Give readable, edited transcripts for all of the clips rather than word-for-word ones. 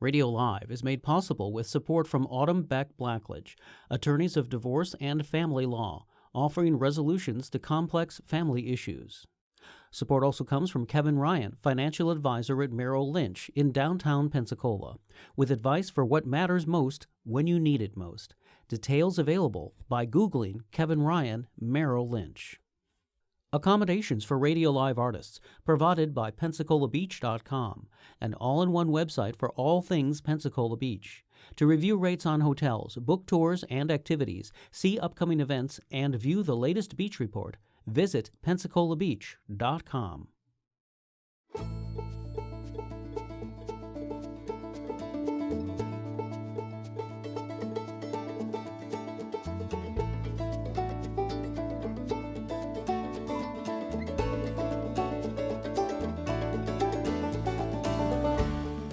Radio Live is made possible with support from Autumn Beck Blackledge, attorneys of divorce and family law, offering resolutions to complex family issues. Support also comes from Kevin Ryan, financial advisor at Merrill Lynch in downtown Pensacola, with advice for what matters most when you need it most. Details available by Googling Kevin Ryan, Merrill Lynch. Accommodations for Radio Live artists provided by PensacolaBeach.com, an all-in-one website for all things Pensacola Beach. To review rates on hotels, book tours and activities, see upcoming events, and view the latest beach report, visit PensacolaBeach.com.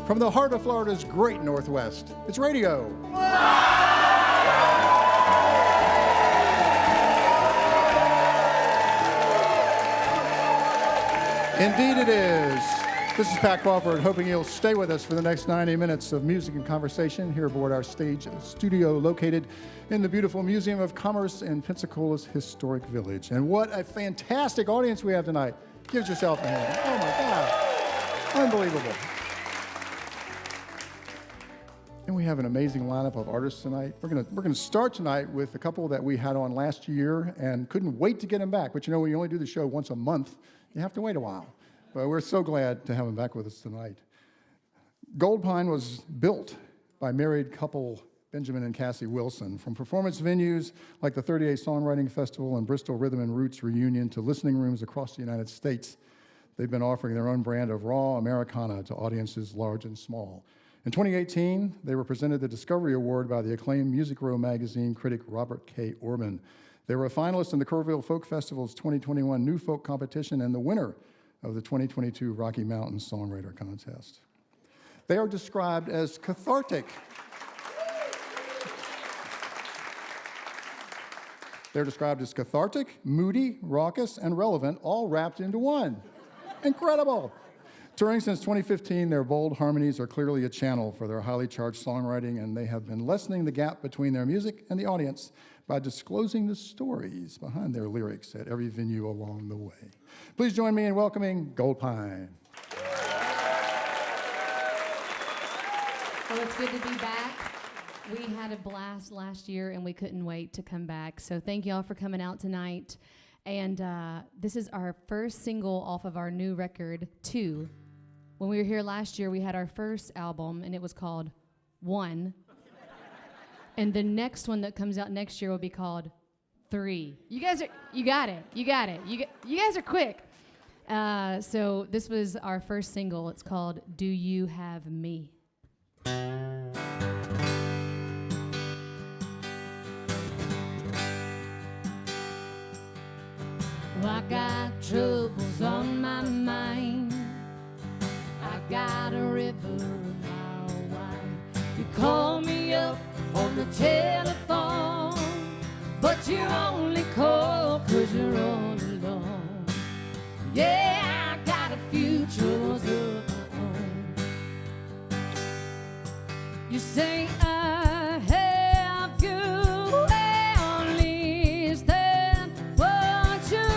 From the heart of Florida's great Northwest, it's radio. Indeed it is. This is Pat Crawford, hoping you'll stay with us for the next 90 minutes of music and conversation here aboard our stage studio located in the beautiful Museum of Commerce in Pensacola's historic village. And what a fantastic audience we have tonight. Give yourself a hand. Oh my God. Unbelievable. And we have an amazing lineup of artists tonight. We're gonna start tonight with a couple that we had on last year and couldn't wait to get them back. But you know, when you only do the show once a month, you have to wait a while. But we're so glad to have them back with us tonight. Goldpine was built by married couple Benjamin and Cassie Wilson. From performance venues like the 38 Songwriting Festival and Bristol Rhythm and Roots Reunion to listening rooms across the United States, they've been offering their own brand of raw Americana to audiences large and small. In 2018, they were presented the Discovery Award by the acclaimed Music Row magazine critic Robert K. Orban. They were a finalist in the Kerrville Folk Festival's 2021 New Folk Competition and the winner of the 2022 Rocky Mountain Songwriter Contest. They are described as cathartic. They're described as cathartic, moody, raucous, and relevant, all wrapped into one. Incredible! Touring since 2015, their bold harmonies are clearly a channel for their highly charged songwriting, and they have been lessening the gap between their music and the audience by disclosing the stories behind their lyrics at every venue along the way. Please join me in welcoming Goldpine. Well, it's good to be back. We had a blast last year, and we couldn't wait to come back. So thank you all for coming out tonight. And this is our first single off of our new record, 2. When we were here last year, we had our first album, and it was called 1. And the next one that comes out next year will be called 3. You got it. You guys are quick. So this was our first single. It's called Do You Have Me? Well, I got troubles on my mind. I got a river a mile wide. You call me up on the telephone, but you only call 'cause you're all alone. Yeah, I got a few troubles of my own. You say I have you. Well, is that what you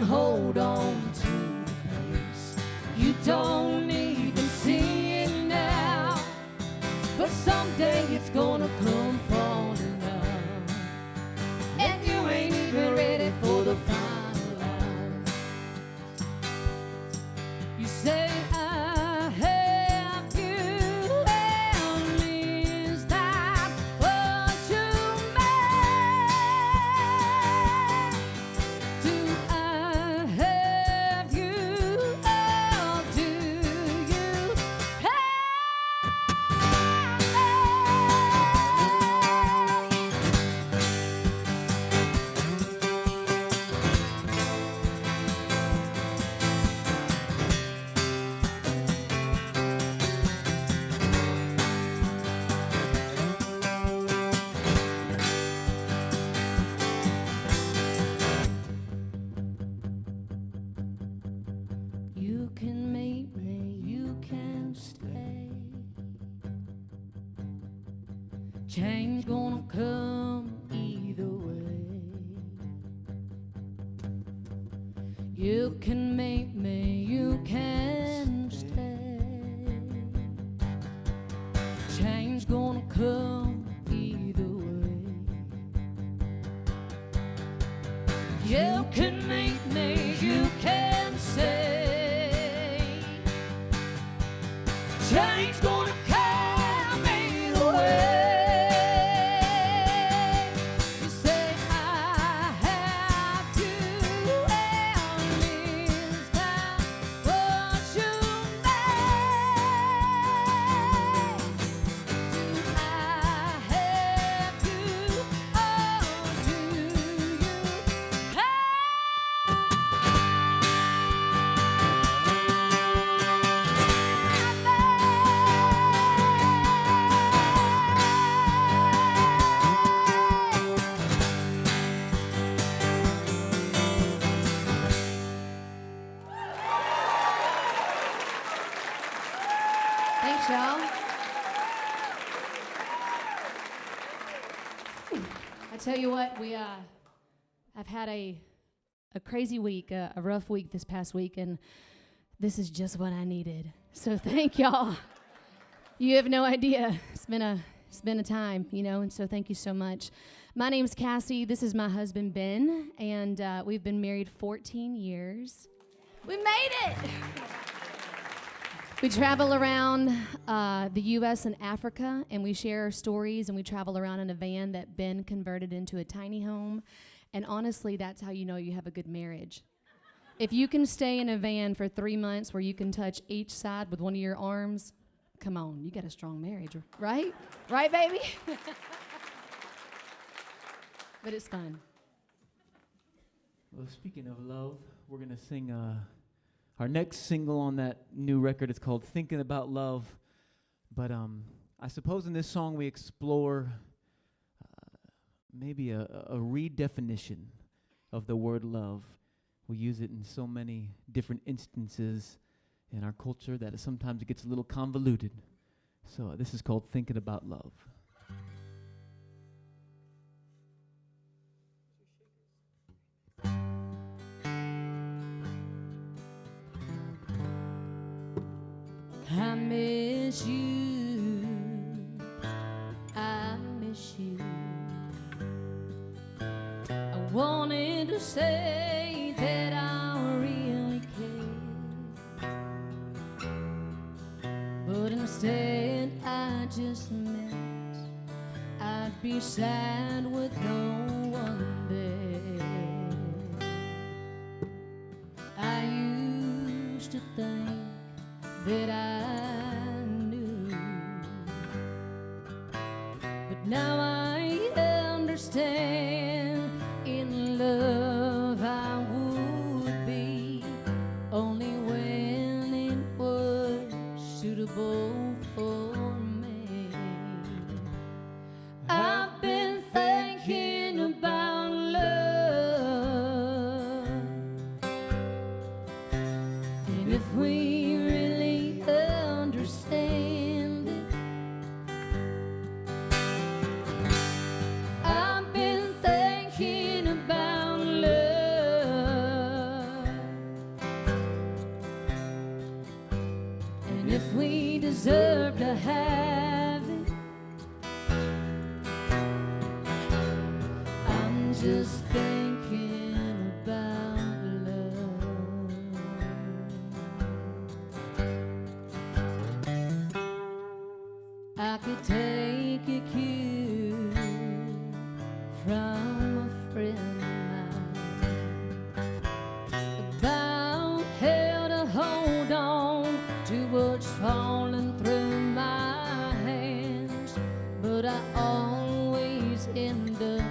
hold on to the place. You don't even see it now, but someday it's gonna come falling down, and you ain't even ready for the final hour. You say I have you, and is that what you meant? Do I have you, or do You can meet me, you can stay. Change gonna come either way. You can meet me, you can stay. Change gonna come either way. You can meet me, you can stay. Change gonna come either way. You say I have to end this time, but you may. Do I have to, or do you have? Thanks, y'all. I tell you what, I've had a crazy week, a rough week this past week, and this is just what I needed. So thank y'all. You have no idea. It's been a time, you know, and so thank you so much. My name's Cassie. This is my husband, Ben, and we've been married 14 years. We made it! We travel around the U.S. and Africa, and we share our stories, and we travel around in a van that Ben converted into a tiny home. And honestly, that's how you know you have a good marriage. If you can stay in a van for 3 months where you can touch each side with one of your arms, come on, you got a strong marriage, right? Right, baby? But it's fun. Well, speaking of love, we're going to sing our next single on that new record. It's called Thinking About Love. But I suppose in this song we explore maybe a redefinition of the word love. We use it in so many different instances in our culture that sometimes it gets a little convoluted. So this is called Thinking About Love. I miss you, I miss you. I wanted to say that I really care, but instead I just meant I'd be sad with no one there. I used to think that I knew, but now I understand. In love I would be only when it was suitable for me. I've been thinking about love, and if we understand it. I've been thinking about love, and if we deserve to have it. I'm just thinking about love. I could take a cue from a friend of mine about how to hold on to what's falling through my hands, but I always end up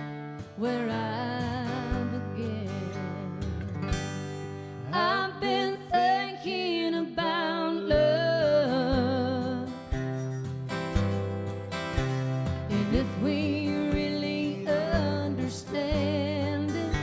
where I began. I've been thinking about love, and if we really understand it,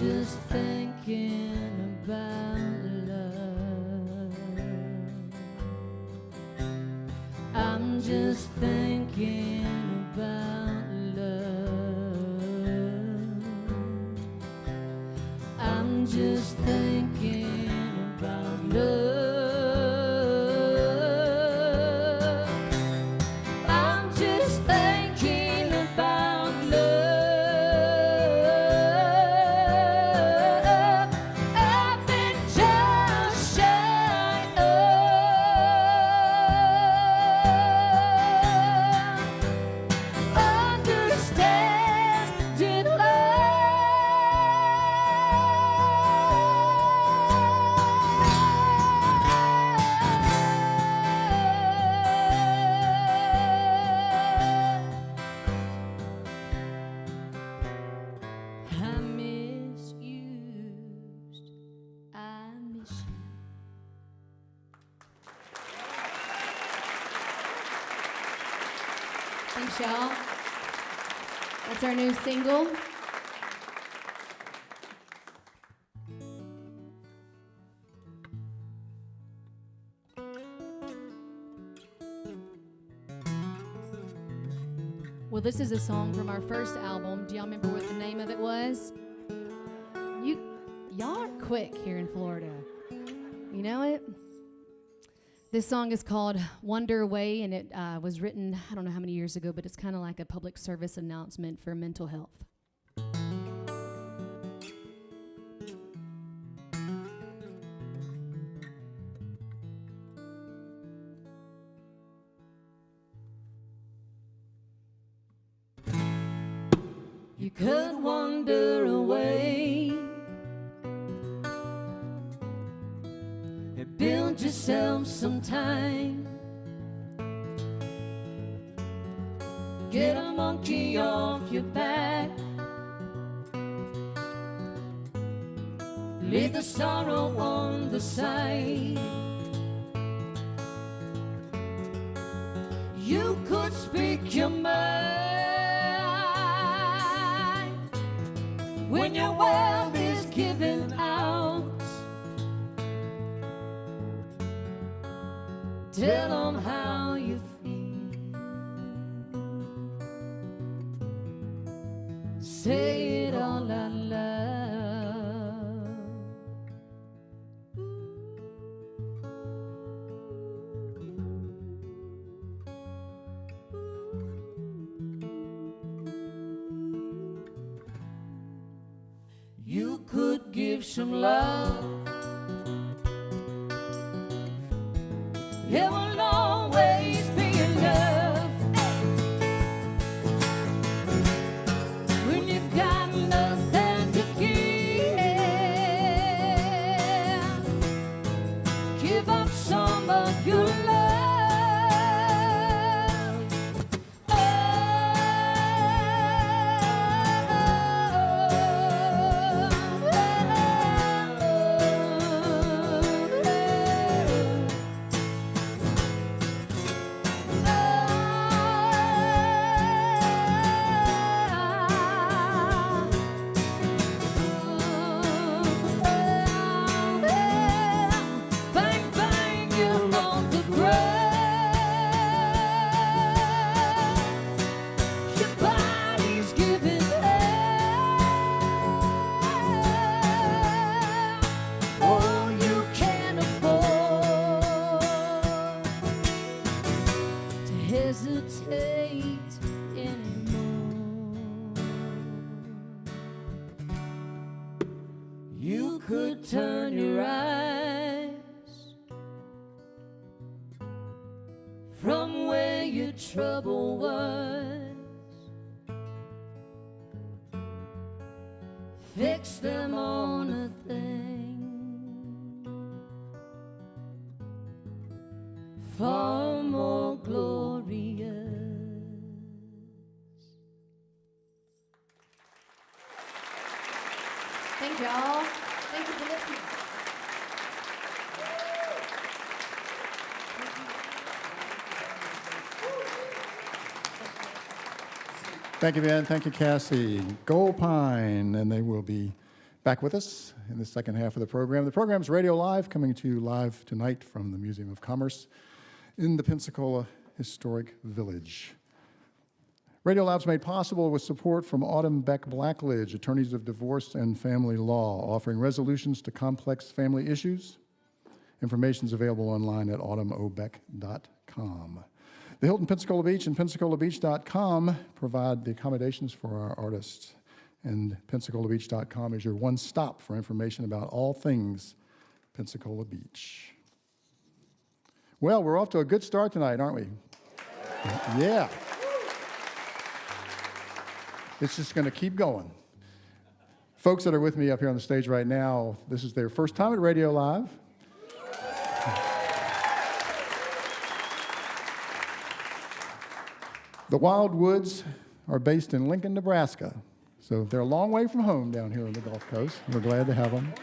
just thinking about love. I'm just thinking about love. I'm just thinking about love. I'm just thinking about love. I've been just shy of understanding love. I misused, I miss you. Thanks, y'all. That's our new single. Well, this is a song from our first album. Do y'all remember what the name of it was? Y'all are quick here in Florida. You know it? This song is called Wonder Away, and it was written, I don't know how many years ago, but it's kind of like a public service announcement for mental health. You could wander away and build yourself some time. Get a monkey off your back. Leave the sorrow on the side. You could speak your mind when your world is giving out. Tell them how you feel. Say it all out loud. You could give some love. It will always be enough. When you've got nothing to give up some of your love. Bang, bang, you're on the ground. Your body's giving all you can afford to hesitate anymore. You could turn your eyes from where your trouble was. Fix them on a thing far more glorious. Thank y'all. Thank you for listening. Thank you, Ben. Thank you, Cassie. Goldpine, and they will be back with us in the second half of the program. The program is Radio Live, coming to you live tonight from the Museum of Commerce in the Pensacola Historic Village. Radio Live's made possible with support from Autumn Beck Blackledge, attorneys of divorce and family law, offering resolutions to complex family issues. Information is available online at autumnobeck.com. The Hilton Pensacola Beach and PensacolaBeach.com provide the accommodations for our artists. And PensacolaBeach.com is your one stop for information about all things Pensacola Beach. Well, we're off to a good start tonight, aren't we? Yeah. It's just going to keep going. Folks that are with me up here on the stage right now, this is their first time at Radio Live. The Wildwoods are based in Lincoln, Nebraska. So they're a long way from home down here on the Gulf Coast. We're glad to have them.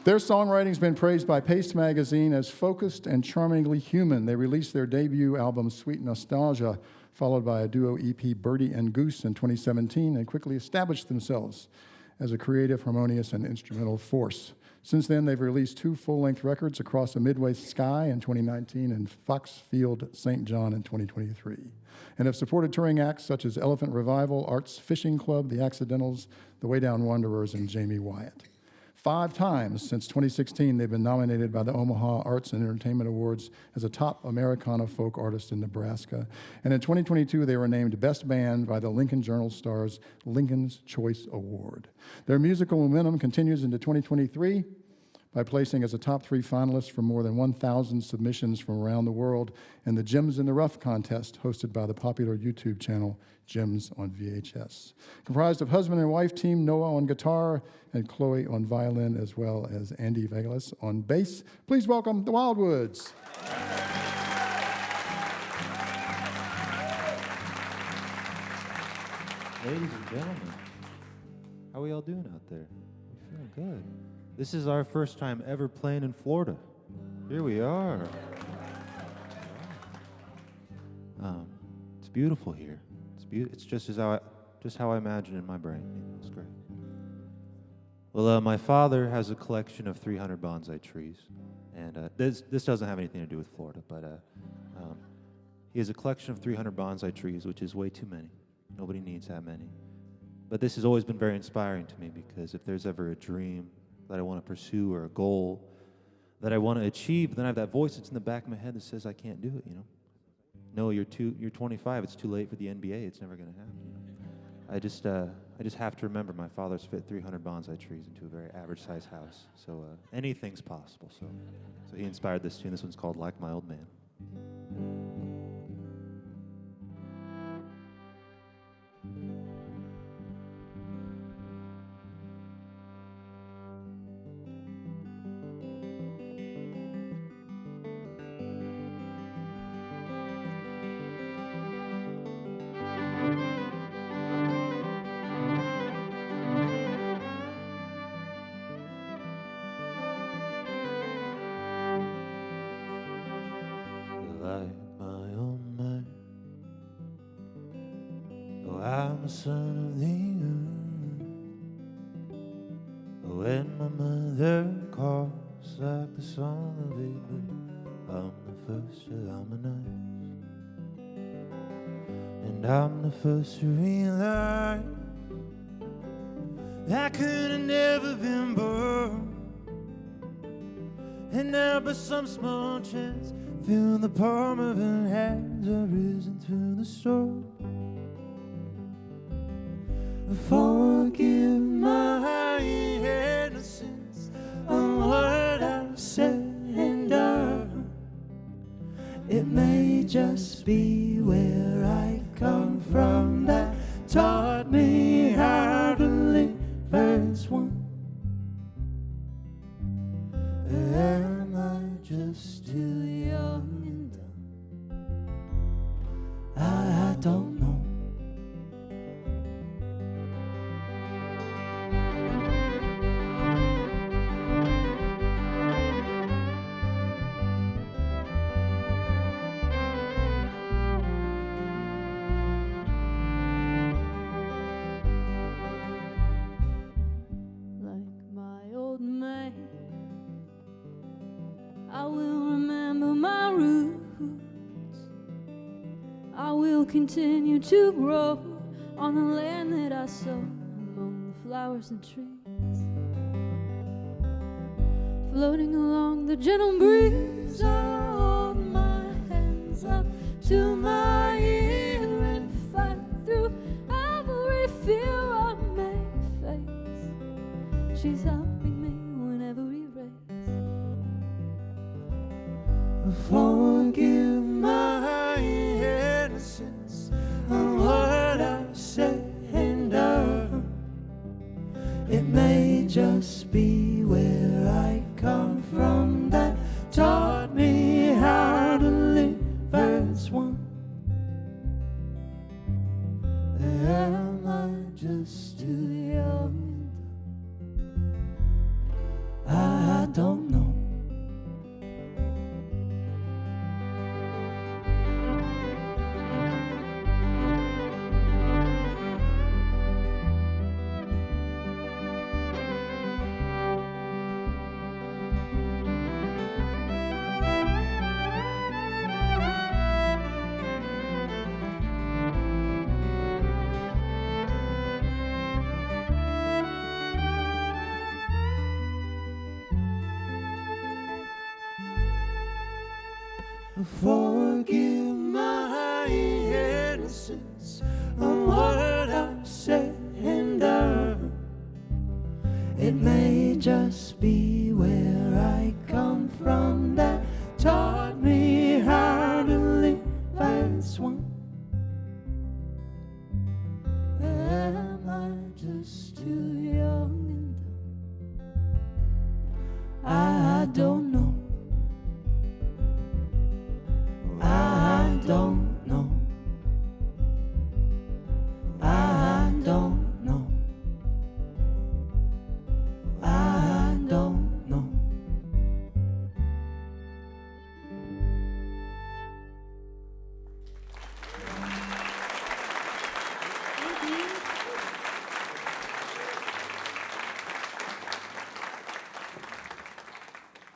Their songwriting's been praised by Paste Magazine as focused and charmingly human. They released their debut album, Sweet Nostalgia, followed by a duo EP, Birdie and Goose, in 2017, and quickly established themselves as a creative, harmonious, and instrumental force. Since then, they've released 2 full-length records, Across the Midway Sky in 2019 and Foxfield St. John in 2023, and have supported touring acts such as Elephant Revival, Arts Fishing Club, The Accidentals, The Way Down Wanderers, and Jamie Wyatt. 5 times since 2016, they've been nominated by the Omaha Arts and Entertainment Awards as a top Americana folk artist in Nebraska. And in 2022, they were named Best Band by the Lincoln Journal-Star's Lincoln's Choice Award. Their musical momentum continues into 2023 by placing as a top 3 finalist for more than 1,000 submissions from around the world in the Gems in the Rough contest hosted by the popular YouTube channel Gems on VHS. Comprised of husband and wife team Noah on guitar and Chloe on violin, as well as Andy Vegas on bass. Please welcome the Wildwoods. Ladies and gentlemen, how are we all doing out there? We feeling good. This is our first time ever playing in Florida. Here we are. It's beautiful here. It's just how I imagine in my brain. It's great. Well, my father has a collection of 300 bonsai trees, and this doesn't have anything to do with Florida, but he has a collection of 300 bonsai trees, which is way too many. Nobody needs that many. But this has always been very inspiring to me, because if there's ever a dream that I want to pursue or a goal that I want to achieve, then I have that voice that's in the back of my head that says I can't do it, you know. No, you're 25, it's too late for the NBA, it's never going to happen, you know. I just have to remember my father's fit 300 bonsai trees into a very average-sized house. So anything's possible. So he inspired this tune. This one's called Like My Old Man. I'm a son of the earth. When my mother calls like the song of a bird, I'm the first to harmonize, and I'm the first to realize I could have never been born, and now by some small chance, feel the palm of her hands are risen through the storm. Forgive my innocence on what I've said and done. It may just be where I come from that taught me how to live as one. Am I just too young and dumb? I don't know. continue to grow on the land that I sow among the flowers and trees. Floating along the gentle breeze, I hold my hands up to my ear and fight through every fear I may face. She's helping me whenever we race. Forgive my innocence of what I've said and done. It may just be where I come from that taught me how to live as one. Am I just too young? I don't know. Forgive my innocence of what I've said and done. It may just be where I come from that taught me how to live as one. Am I just too young and dumb? I don't know. I don't know. I don't know. I don't know.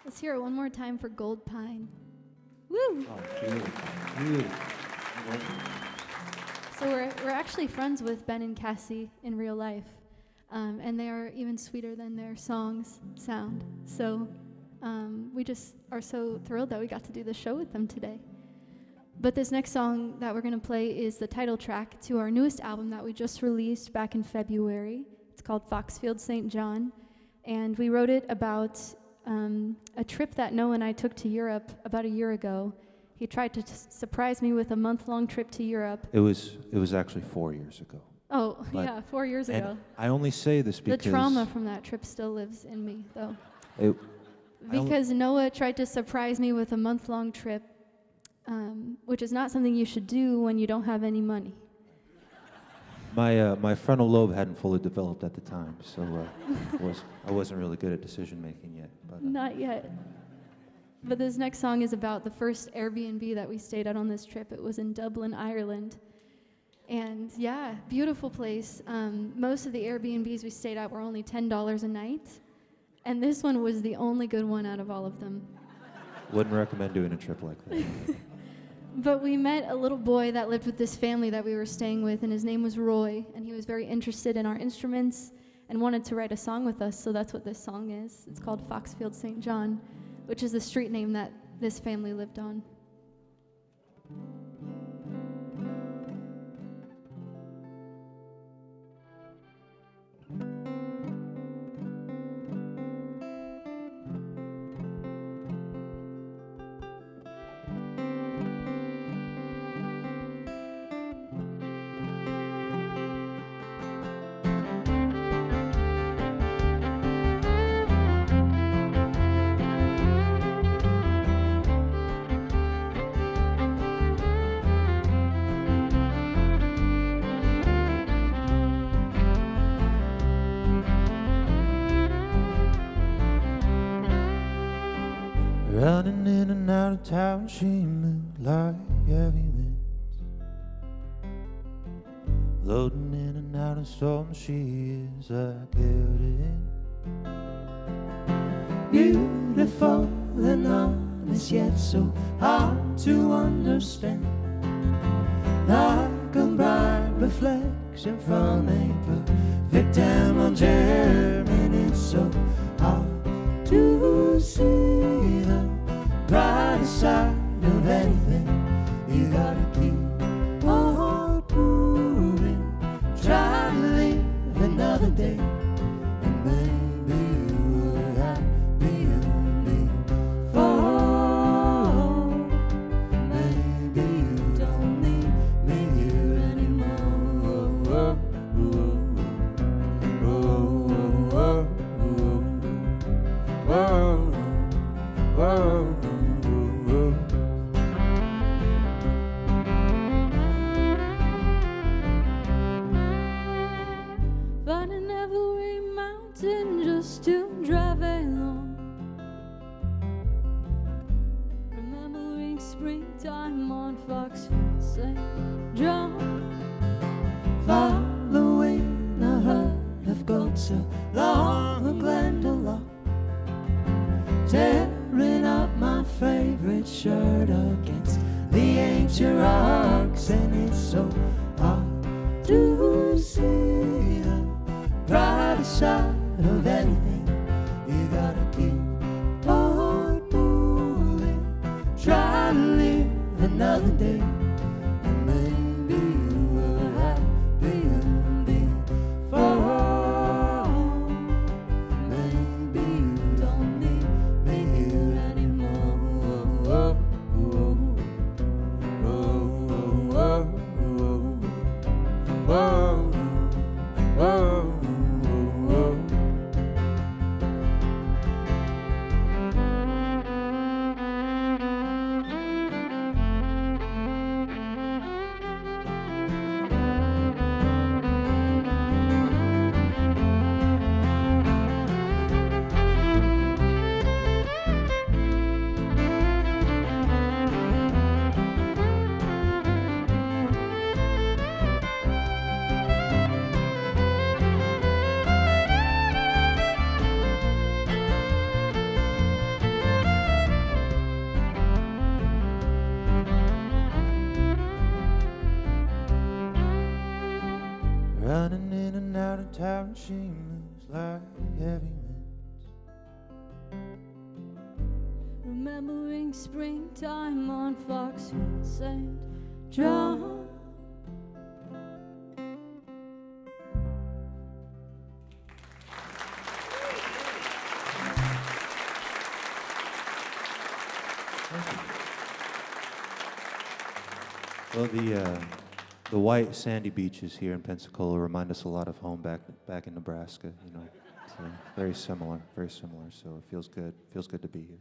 Let's hear it one more time for Goldpine. Woo! Oh, beautiful. So we're actually friends with Ben and Cassie in real life, and they are even sweeter than their songs sound. So we just are so thrilled that we got to do the show with them today. But this next song that we're going to play is the title track to our newest album that we just released back in February. It's called Foxfield St. John, and we wrote it about a trip that Noah and I took to Europe about a year ago. He tried to surprise me with a month-long trip to Europe. It was actually 4 years ago. Oh, But- yeah, 4 years ago. And I only say this because The trauma from that trip still lives in me, though. it, I only- Because Noah tried to surprise me with a month-long trip, which is not something you should do when you don't have any money. my frontal lobe hadn't fully developed at the time, so I wasn't really good at decision making yet. But Not yet. But this next song is about the first Airbnb that we stayed at on this trip. It was in Dublin, Ireland. And yeah, beautiful place. Most of the Airbnbs we stayed at were only $10 a night. And this one was the only good one out of all of them. wouldn't recommend doing a trip like that. But we met a little boy that lived with this family that we were staying with, and his name was Roy, and he was very interested in our instruments and wanted to write a song with us, so that's what this song is. It's called Foxfield St. John, which is the street name that this family lived on. Running in and out of town, she moved like heavy winds. Floating in and out of storms, she is like Erin. Beautiful and honest, yet so hard to understand. Not reflection from a victim of Germany. It's so hard to see the brighter side of anything. You gotta keep on moving, try to live another day, and maybe you were happier before. Maybe you don't need me here anymore. Finding every mountain just to drive along, remembering springtime on Foxfield St. John, following a herd of goats along a Glendalough, tearing up my favorite shirt against the ancient rocks, and it's so hard to see the brighter side of anything. You gotta keep on moving, try to live another day, and maybe you were happier before. Maybe you don't need me here anymore. Running in and out of town, she moves like heavy winds. Remembering springtime on Foxfield St. John. Well, the white sandy beaches here in Pensacola remind us a lot of home back in Nebraska. You know, so very similar. So it feels good. Feels good to be here.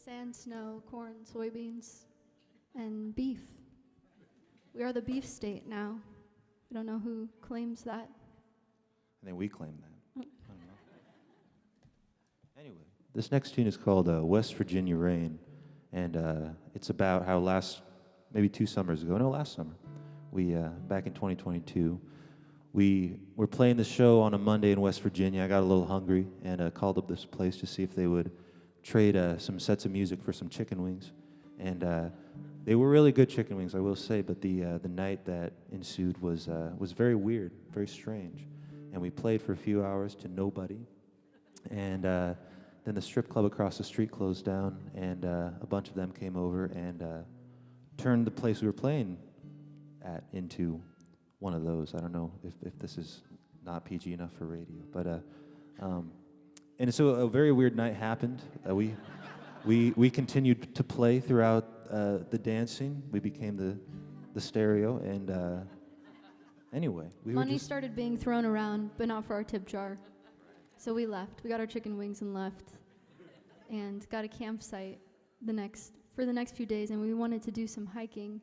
Sand, snow, corn, soybeans, and beef. We are the beef state now. I don't know who claims that. I think we claim that. I don't know. Anyway, this next tune is called West Virginia Rain, and it's about how last summer, we, back in 2022, we were playing the show on a Monday in West Virginia. I got a little hungry and called up this place to see if they would trade some sets of music for some chicken wings. And they were really good chicken wings, I will say, but the night that ensued was very weird, very strange. And we played for a few hours to nobody. And then the strip club across the street closed down, and a bunch of them came over and turned the place we were playing at into one of those. I don't know if this is not PG enough for radio, but and so a very weird night happened. We continued to play throughout the dancing. We became the stereo, and anyway, Money started being thrown around, but not for our tip jar. So we left. We got our chicken wings and left, and got a campsite for the next few days, and we wanted to do some hiking,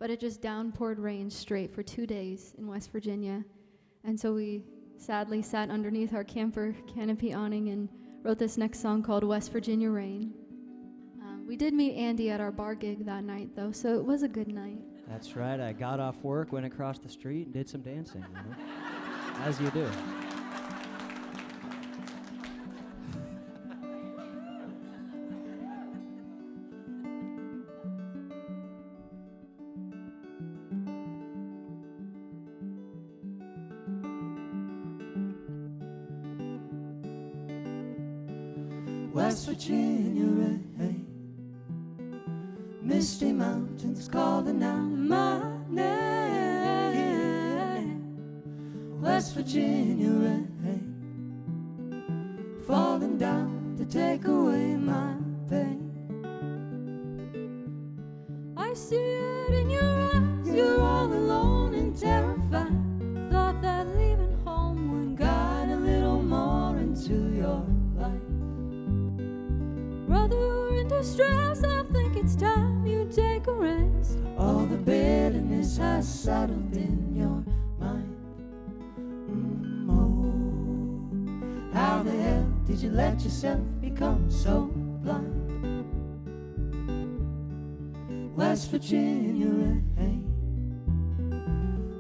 but it just downpoured rain straight for 2 days in West Virginia, and so we sadly sat underneath our camper canopy awning and wrote this next song called West Virginia Rain. We did meet Andy at our bar gig that night, though, so it was a good night. That's right. I got off work, went across the street, and did some dancing, you know? As you do. West Virginia rain. Misty mountains calling out my name. West Virginia rain, falling down to take away my pain. I see it in your eyes, you're all alone and terrified. Thought that leaving home would guide a little more into your life. Brother, you're in distress, I think it's time you take a rest. All the bitterness has settled in your mind. Oh, how the hell did you let yourself become so blind? West Virginia rain,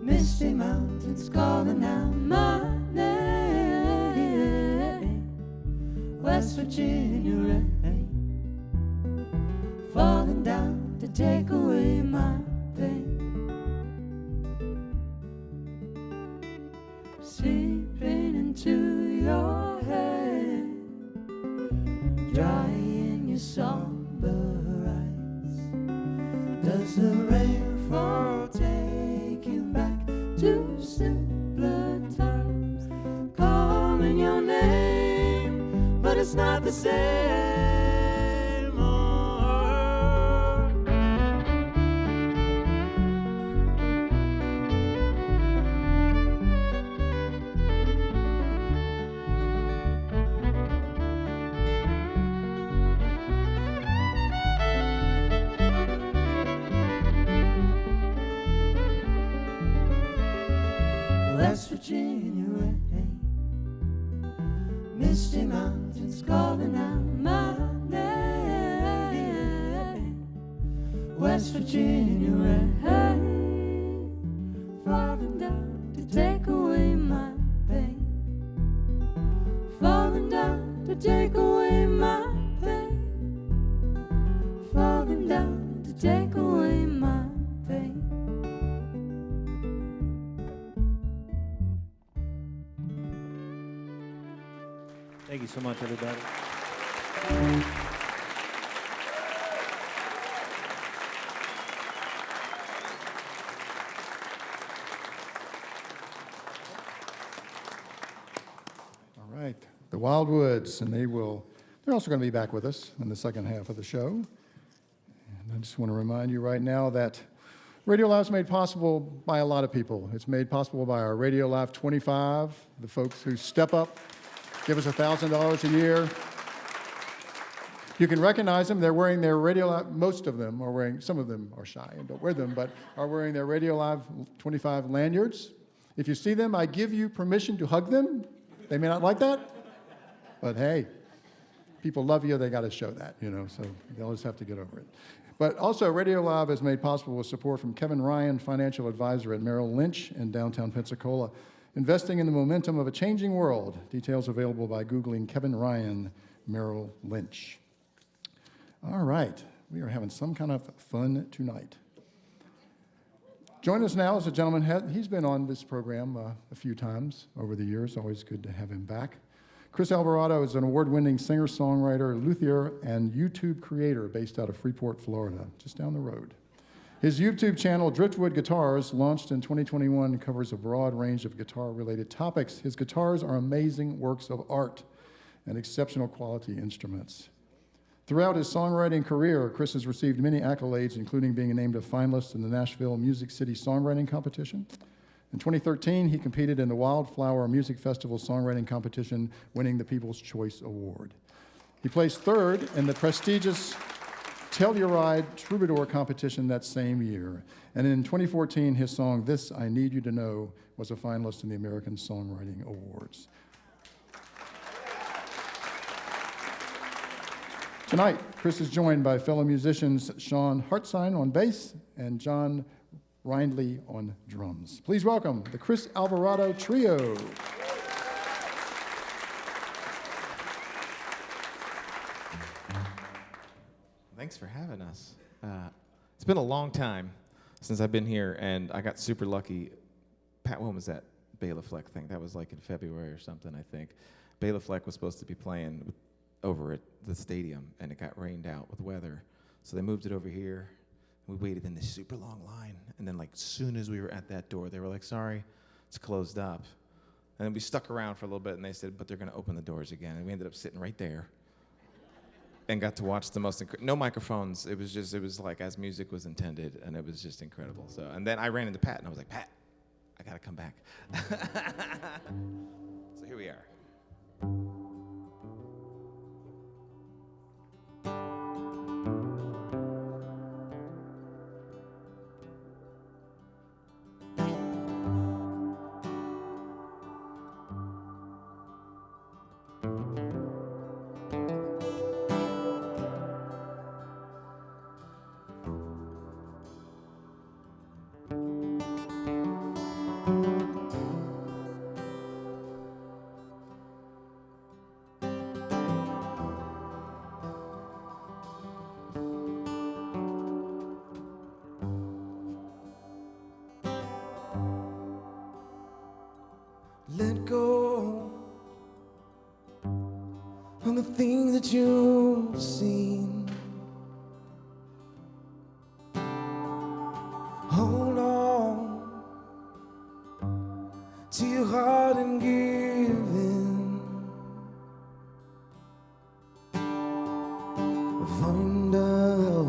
misty mountains calling out my name. West Virginia rain, falling down to take away my pain. Seeping into your head, drying your somber eyes. Does the rainfall take you back to simpler times? Calling your name, but it's not the same. West Virginia rain, misty mountains calling out my name. West Virginia rain, falling down to take away my pain. Falling down to take away my pain. Falling down to take away my pain. Thank you so much, everybody. All right, the Wildwoods, and they're also going to be back with us in the second half of the show. And I just want to remind you right now that RadioLive is made possible by a lot of people. It's made possible by our RadioLive 25, the folks who step up, give us $1,000 a year. You can recognize them. They're wearing their RadioLive, most of them are wearing, some of them are shy and don't wear them, but are wearing their RadioLive 25 lanyards. If you see them, I give you permission to hug them. They may not like that, but hey, people love you, they got to show that, so they'll just have to get over it. But also, RadioLive is made possible with support from Kevin Ryan, financial advisor at Merrill Lynch in downtown Pensacola, investing in the momentum of a changing world. Details available by Googling Kevin Ryan, Merrill Lynch. All right, we are having some kind of fun tonight. Join us now is a gentleman, he's been on this program a few times over the years, always good to have him back. Chris Alvarado is an award-winning singer-songwriter, luthier, and YouTube creator based out of Freeport, Florida, just down the road. His YouTube channel, Driftwood Guitars, launched in 2021, covers a broad range of guitar-related topics. His guitars are amazing works of art and exceptional quality instruments. Throughout his songwriting career, Chris has received many accolades, including being named a finalist in the Nashville Music City Songwriting Competition. In 2013, he competed in the Wildflower Music Festival Songwriting Competition, winning the People's Choice Award. He placed third in the prestigious Telluride Troubadour competition that same year. And in 2014, his song, This I Need You to Know, was a finalist in the American Songwriting Awards. Tonight, Chris is joined by fellow musicians Sean Hartsign on bass and John Rindley on drums. Please welcome the Chris Alvarado Trio. Thanks for having us. It's been a long time since I've been here, and I got super lucky. When was that Bela Fleck thing? That was like in February or something, I think. Bela Fleck was supposed to be playing over at the stadium, and it got rained out with weather. So they moved it over here. We waited in this super long line, and then like as soon as we were at that door, they were like, sorry, it's closed up. And then we stuck around for a little bit, and they said, but they're going to open the doors again. And we ended up sitting right there and got to watch the most no microphones. It was like as music was intended, and it was just incredible. So, and then I ran into Pat, and I was like, Pat, I got to come back. So here we are. Let go of the things that you've seen. Hold on to your heart and give in. Find out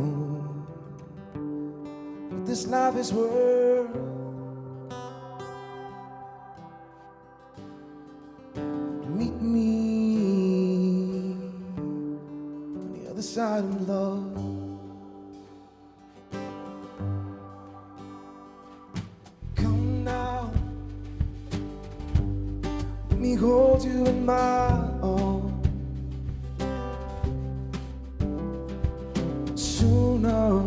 what this life is worth. Meet me on the other side of love. Come now, let me hold you in my arms. Sooner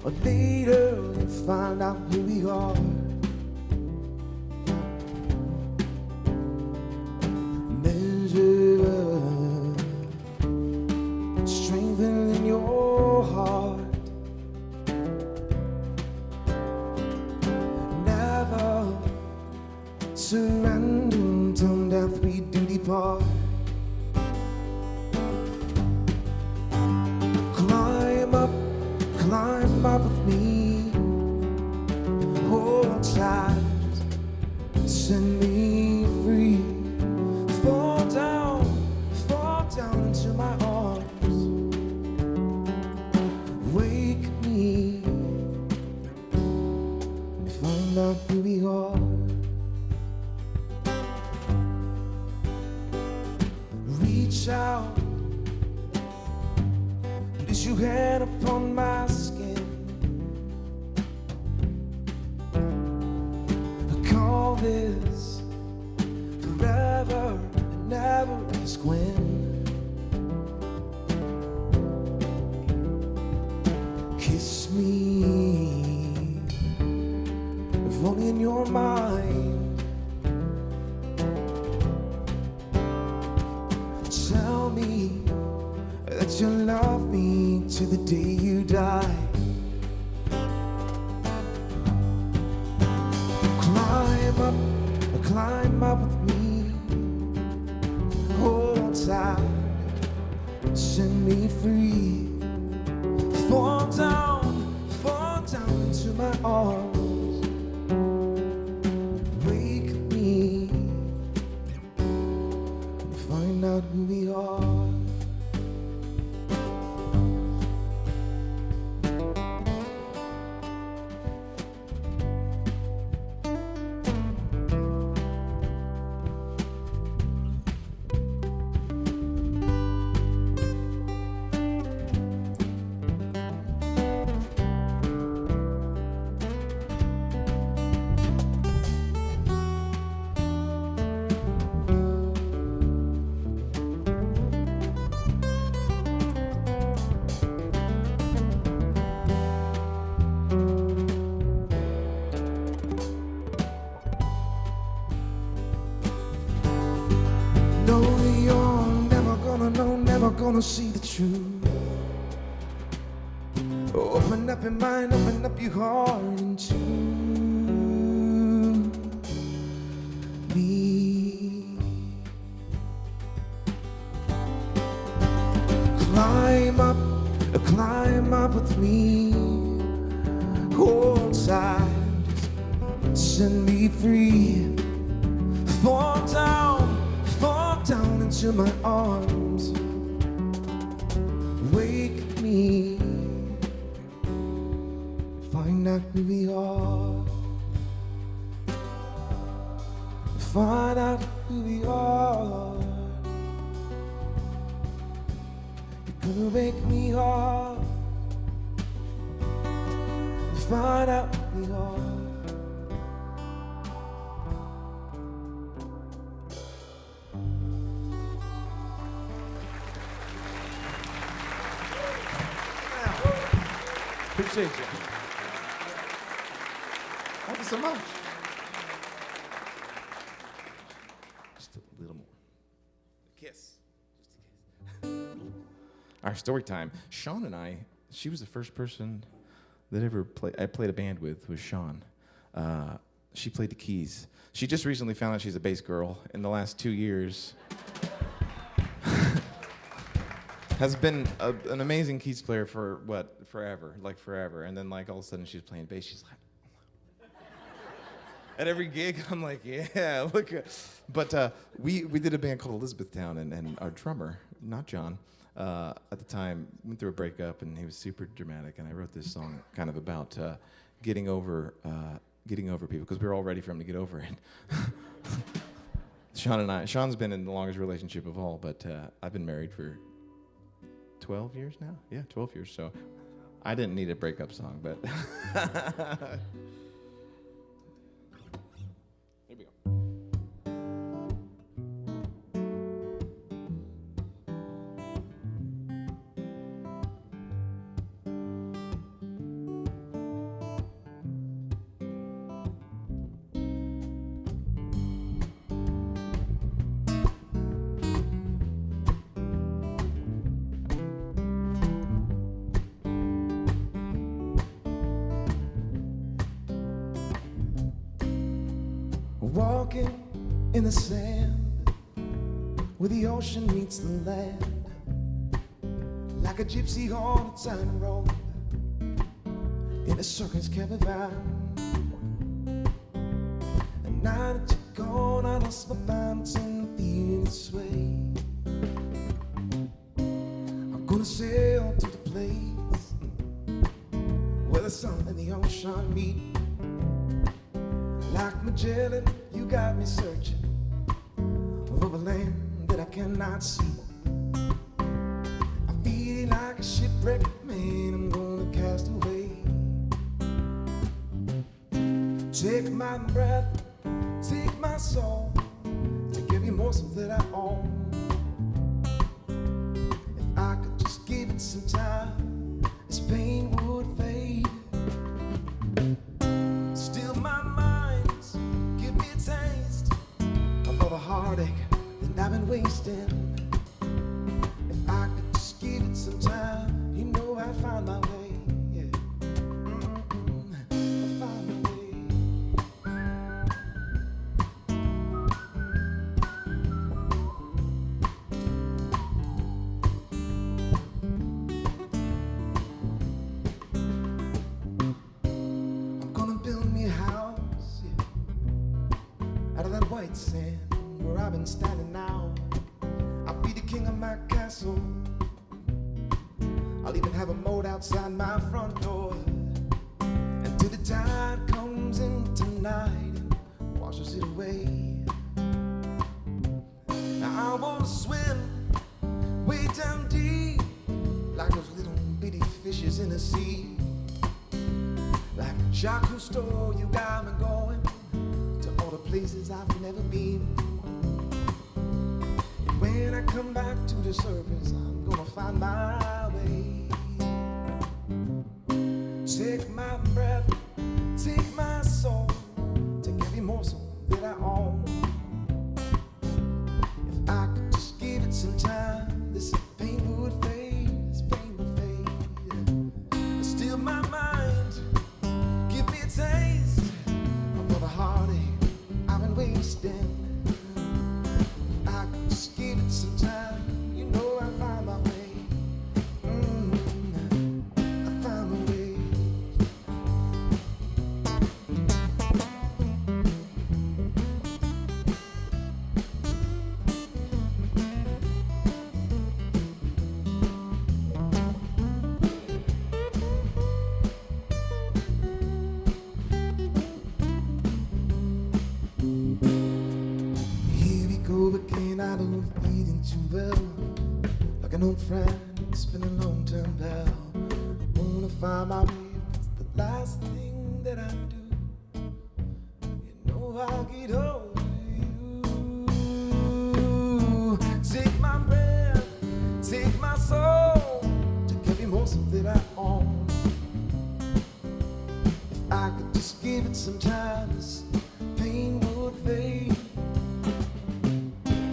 or later you'll find out who we are. Strengthening your heart. Never surrender until death we do depart. Climb up with me. Hold tight, set me free. Fall down into my arms. Wake me and find out who we are. Reach out, place your hand upon my skin. I call this forever and never ask when. Kiss me, if only in your mind. Tell me that you love me to the day you die. Climb up with me. Hold tight, set me free. Fall down into my arms. Wake me and find out who we are. No, you're never gonna know, never gonna see the truth. Open up your mind, open up your heart into me. with me. Hold tight, just set me free. Fall down into my arms. Wake me, find out who we are. Find out who we are. You're gonna wake me up. Find out who we are. Appreciate you. Thank you so much. Just a little more. A kiss. Just a kiss. Our story time. Sean and I, she was the first person that I played a band with was Sean. She played the keys. She just recently found out she's a bass girl. In the last 2 years, has been an amazing keys player for forever. And then all of a sudden she's playing bass. She's like, at every gig I'm like, yeah, look. But we did a band called Elizabethtown, and our drummer, not John, at the time went through a breakup, and he was super dramatic. And I wrote this song kind of about getting over people, because we were all ready for him to get over it. Sean's been in the longest relationship of all, but I've been married for 12 years now? Yeah, 12 years. So I didn't need a breakup song, but here we go. Walking in the sand where the ocean meets the land, like a gypsy on a tiny road in a circus caravan. And now that you're gone, I lost my balance and feel this way. I'm gonna sail to the place where the sun and the ocean meet. Like Magellan, you got me searching for a land that I cannot see. I'm feeling like a shipwrecked man, I'm gonna cast away. Take my breath, take my soul, take every morsel that I own. If I could just give it some time, this pain would fade. Still my mind, give me a taste of all the heartache that I've been wasting. If I could just give it some time, you know I'd find my way. Yeah. I'd find my way. I'm gonna build me a house, yeah, out of that white sand where I've been standing now. I'll be the king of my castle. I'll even have a moat outside my front door. Until the tide comes in tonight and washes it away. Now I wanna swim way down deep, like those little bitty fishes in the sea. Like Jacques Cousteau, you got me going to all the places I've never been. And when I come back to the surface, I'm gonna find my way. Take my breath, take my soul, take every morsel that I own. If I could just give it some time, this pain would fade, this pain would fade. Still my mind, give me a taste of all the heartache I've been wasting. If I could just give it some time, you know I'd find my way. I find an old friend, it's been a long-term pal. I wanna find my way, it's the last thing that I do. You know I'll get over you. Take my breath, take my soul, take every morsel that I own. If I could just give it some time, this pain would fade.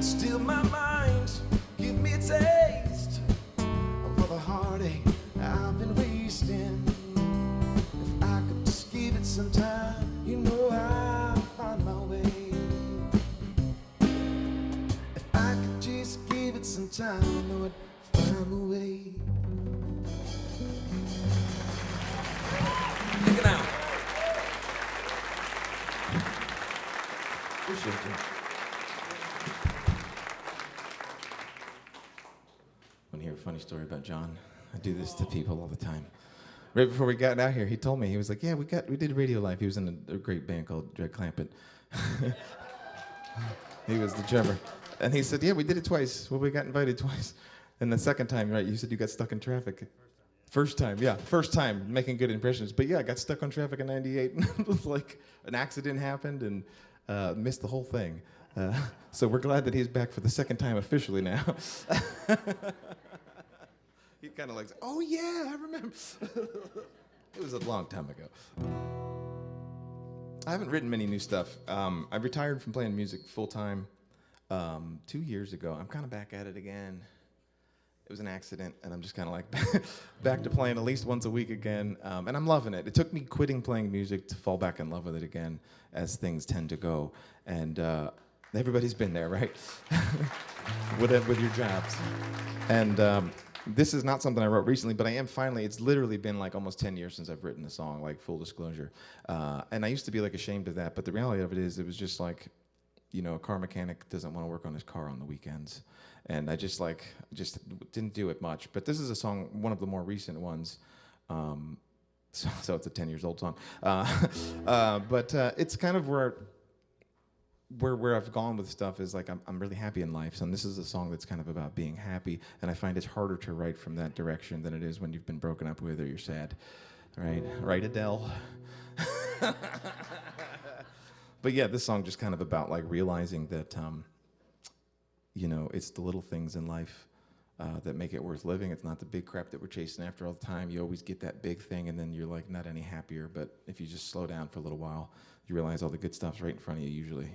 Still my mind, give me a taste of all the heartache I've been wasting. If I could just give it some time, you know I'll find my way. If I could just give it some time, I know I'd find a way. Take it out. Appreciate you. Want to hear a funny story about John? I do this to people all the time. Right before we got out here, he told me, he was like, yeah, we did RadioLive. He was in a great band called Dread Clampett. He was the drummer. And he said, yeah, we did it twice. Well, we got invited twice. And the second time, right, you said you got stuck in traffic. First time, making good impressions. But yeah, I got stuck on traffic in '98. It was like an accident happened and missed the whole thing. So we're glad that he's back for the second time officially now. He kind of like, oh yeah, I remember. It was a long time ago. I haven't written many new stuff. I retired from playing music full time 2 years ago. I'm kind of back at it again. It was an accident, and I'm just kind of like back to playing at least once a week again, and I'm loving it. It took me quitting playing music to fall back in love with it again, as things tend to go. And everybody's been there, right? with your jobs. And this is not something I wrote recently, but I am finally, it's literally been like almost 10 years since I've written a song, like full disclosure. And I used to be like ashamed of that, but the reality of it is, it was just like, you know, a car mechanic doesn't want to work on his car on the weekends. And I just didn't do it much. But this is a song, one of the more recent ones. So it's a 10 years old song. But it's kind of where I've gone with stuff is like, I'm really happy in life. So this is a song that's kind of about being happy. And I find it's harder to write from that direction than it is when you've been broken up with or you're sad. Right, Adele? But yeah, this song just kind of about like realizing that, you know, it's the little things in life that make it worth living. It's not the big crap that we're chasing after all the time. You always get that big thing, and then you're like not any happier. But if you just slow down for a little while, you realize all the good stuff's right in front of you usually.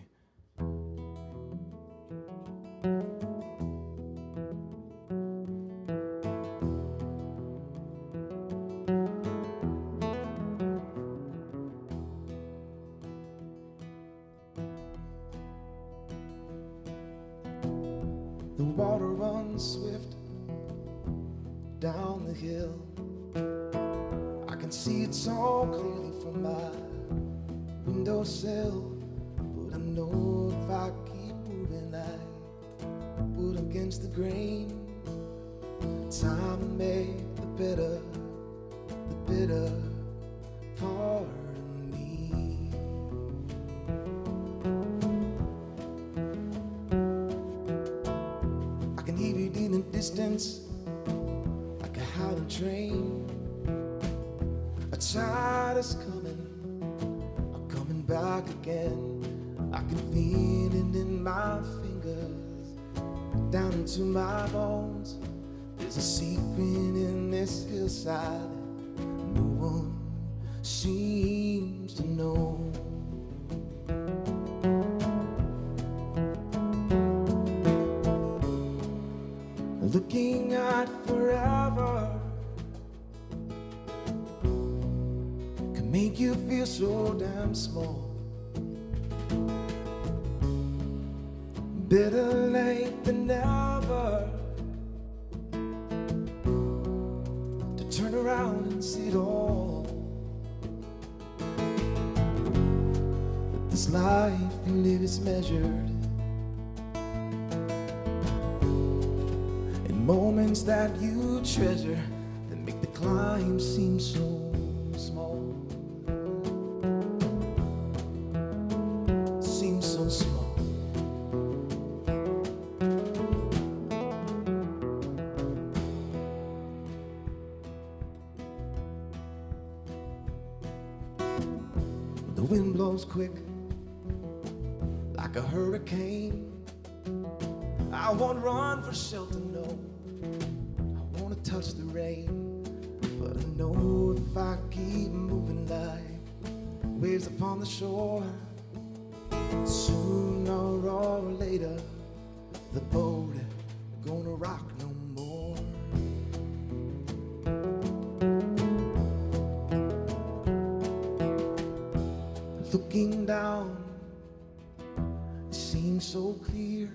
The water runs swift down the hill. I can see it so clearly from my windowsill. But I know if I keep moving, I pull against the grain. Time made the bitter part of me. I can hear it in the distance, like a howling train. A tide is coming, I'm coming back again. I can feel it in my fingers, down into my bones. There's a secret in this hillside that no one seems to know. Looking at forever can make you feel so damn small. Better late than never to turn around and see it all. That this life you live is measured moments that you treasure that make the climb seem so small. Seem so small. The wind blows quick like a hurricane. I won't run for shelter, no. I wanna touch the rain, but I know if I keep moving like waves upon the shore, sooner or later the boat ain't gonna rock no more. Looking down, it seems so clear.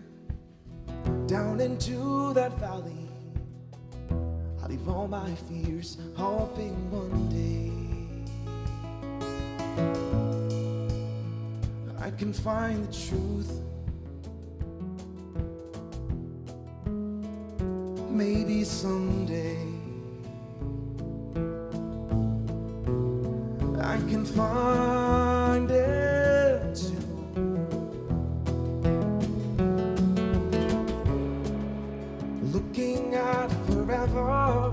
Down into that valley, I leave all my fears, hoping one day I can find the truth. Maybe someday I can find it too. Looking at forever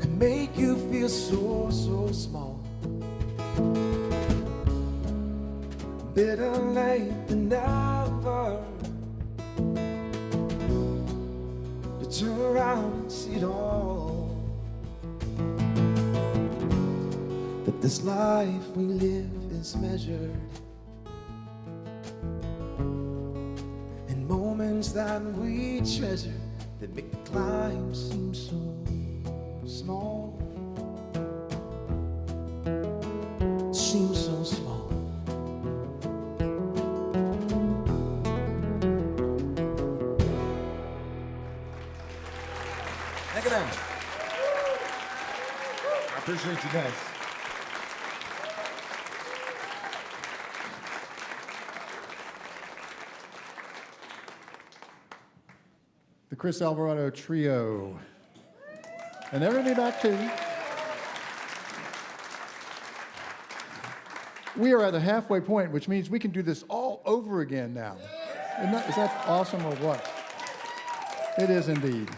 can make you feel so, so small. Better late than never to turn around and see it all. That this life we live is measured in moments that we treasure, that make the climb seem so small. Seems so small. Thank you, man. I appreciate you guys. The Chris Alvarado Trio. And everybody back too. We are at a halfway point, which means we can do this all over again now. Is that awesome or what? It is indeed.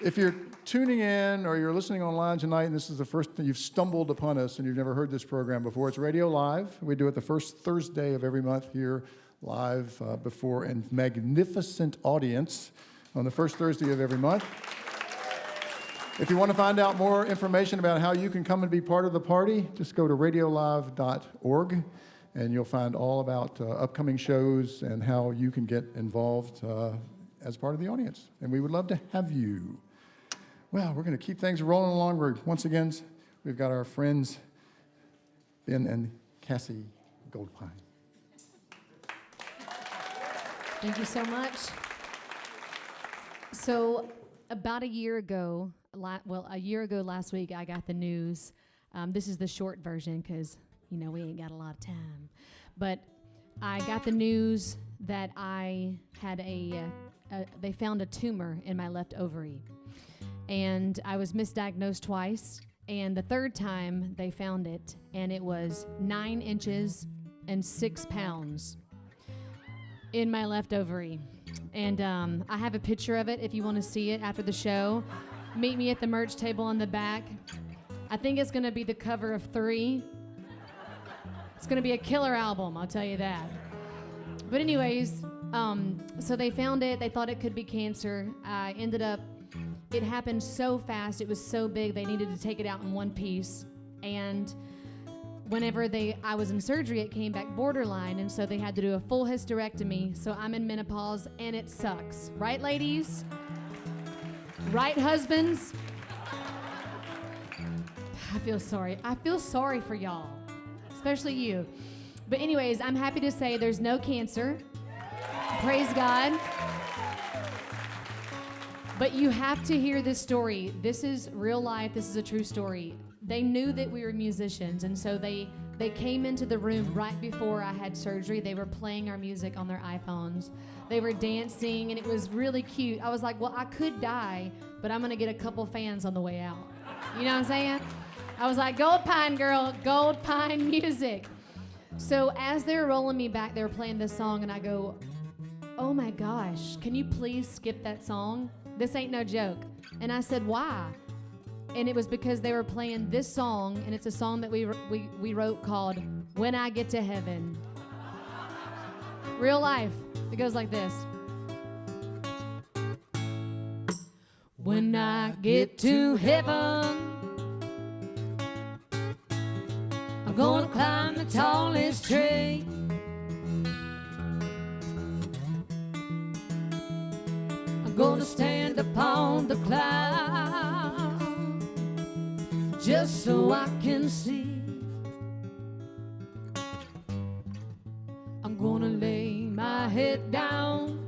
If you're tuning in or you're listening online tonight and this is the first time you've stumbled upon us and you've never heard this program before, it's Radio Live. We do it the first Thursday of every month here live before a magnificent audience on the first Thursday of every month. If you want to find out more information about how you can come and be part of the party, just go to radiolive.org and you'll find all about upcoming shows and how you can get involved as part of the audience. And we would love to have you. Well, we're going to keep things rolling along. Once again, we've got our friends Ben and Cassie Goldpine. Thank you so much. So about a year ago last week, I got the news. This is the short version because, we ain't got a lot of time. But I got the news that I had they found a tumor in my left ovary. And I was misdiagnosed twice. And the third time they found it, and it was 9 inches and 6 pounds in my left ovary. And I have a picture of it if you want to see it after the show. Meet me at the merch table on the back. I think it's going to be the cover of 3. It's going to be a killer album, I'll tell you that. But anyways, so they found it. They thought it could be cancer. It happened so fast. It was so big, they needed to take it out in one piece. And whenever I was in surgery, it came back borderline, and so they had to do a full hysterectomy. So I'm in menopause, and it sucks. Right, ladies? Right, husbands? I feel sorry. I feel sorry for y'all, especially you. But anyways, I'm happy to say there's no cancer. Praise God. But you have to hear this story. This is real life. This is a true story. They knew that we were musicians, and so they came into the room right before I had surgery. They were playing our music on their iPhones. They were dancing, and it was really cute. I was like, well, I could die, but I'm going to get a couple fans on the way out. You know what I'm saying? I was like, Goldpine girl, Goldpine music. So as they were rolling me back, they were playing this song, and I go, oh my gosh, can you please skip that song? This ain't no joke. And I said, why? And it was because they were playing this song, and it's a song that we wrote called When I Get to Heaven. Real life. It goes like this. When I get to heaven, I'm gonna climb the tallest tree. I'm gonna stand upon the cloud just so I can see. I'm gonna lay my head down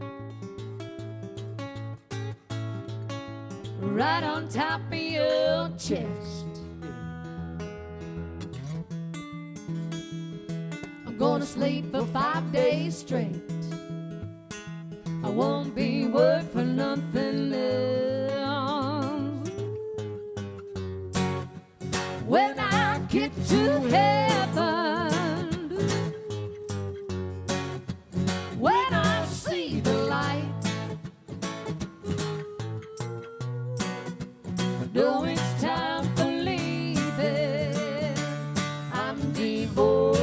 right on top of your chest. I'm gonna sleep for 5 days straight. I won't be worth for nothing else. When I get to heaven, when I see the light, though it's time for leaving, I'm divorcing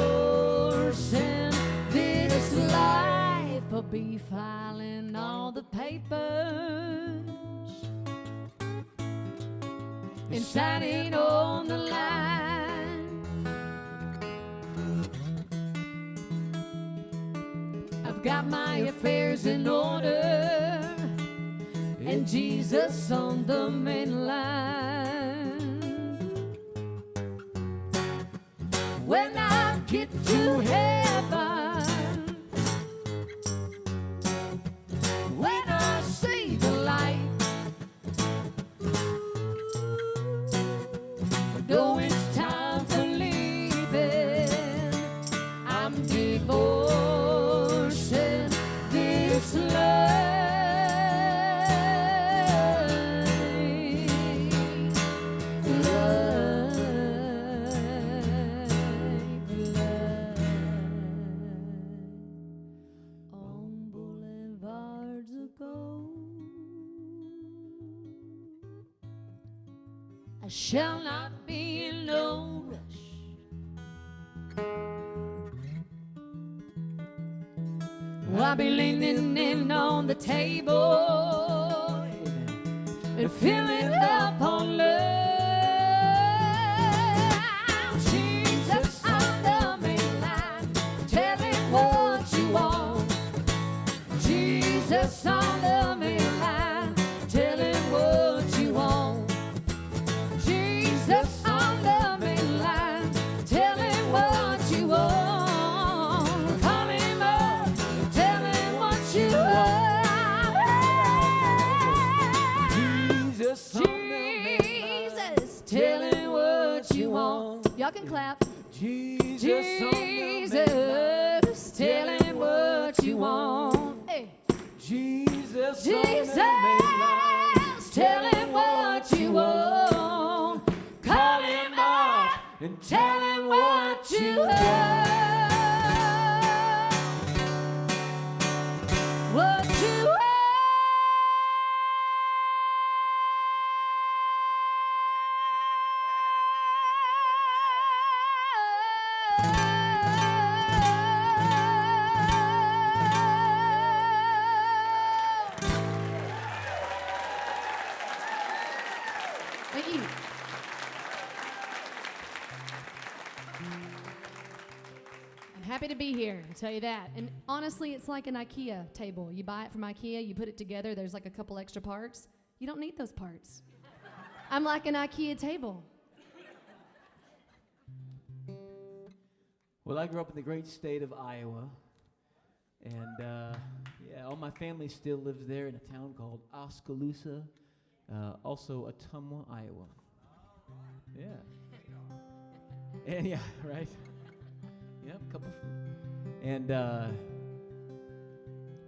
this life. I'll be filing all the papers and signing on the line. I've got my affairs in order and Jesus on the main line. When I get to heaven, when I see the light, though it's time for leaving, I'm divorcing this life. On boulevards of gold, I shall not be in no rush. I'll be leaning in on the table and filling up on love. Jesus on the main line, tell him what you want. Jesus on the main line, tell him what you want. Jesus on the main line, tell him what you want. Call him up, tell him what you want. Jesus on the main line, tell him what you want. Y'all can clap. Jesus, tell him what you want. Hey. Jesus, tell him what you want. Call him up and tell him what you want. What you want. Thank you. I'm happy to be here, I'll tell you that. And honestly, it's like an IKEA table. You buy it from IKEA, you put it together, there's like a couple extra parts. You don't need those parts. I'm like an IKEA table. Well, I grew up in the great state of Iowa, and all my family still lives there in a town called Oskaloosa, also Ottumwa, Iowa. Yeah. And yeah, right. Yep, a couple. And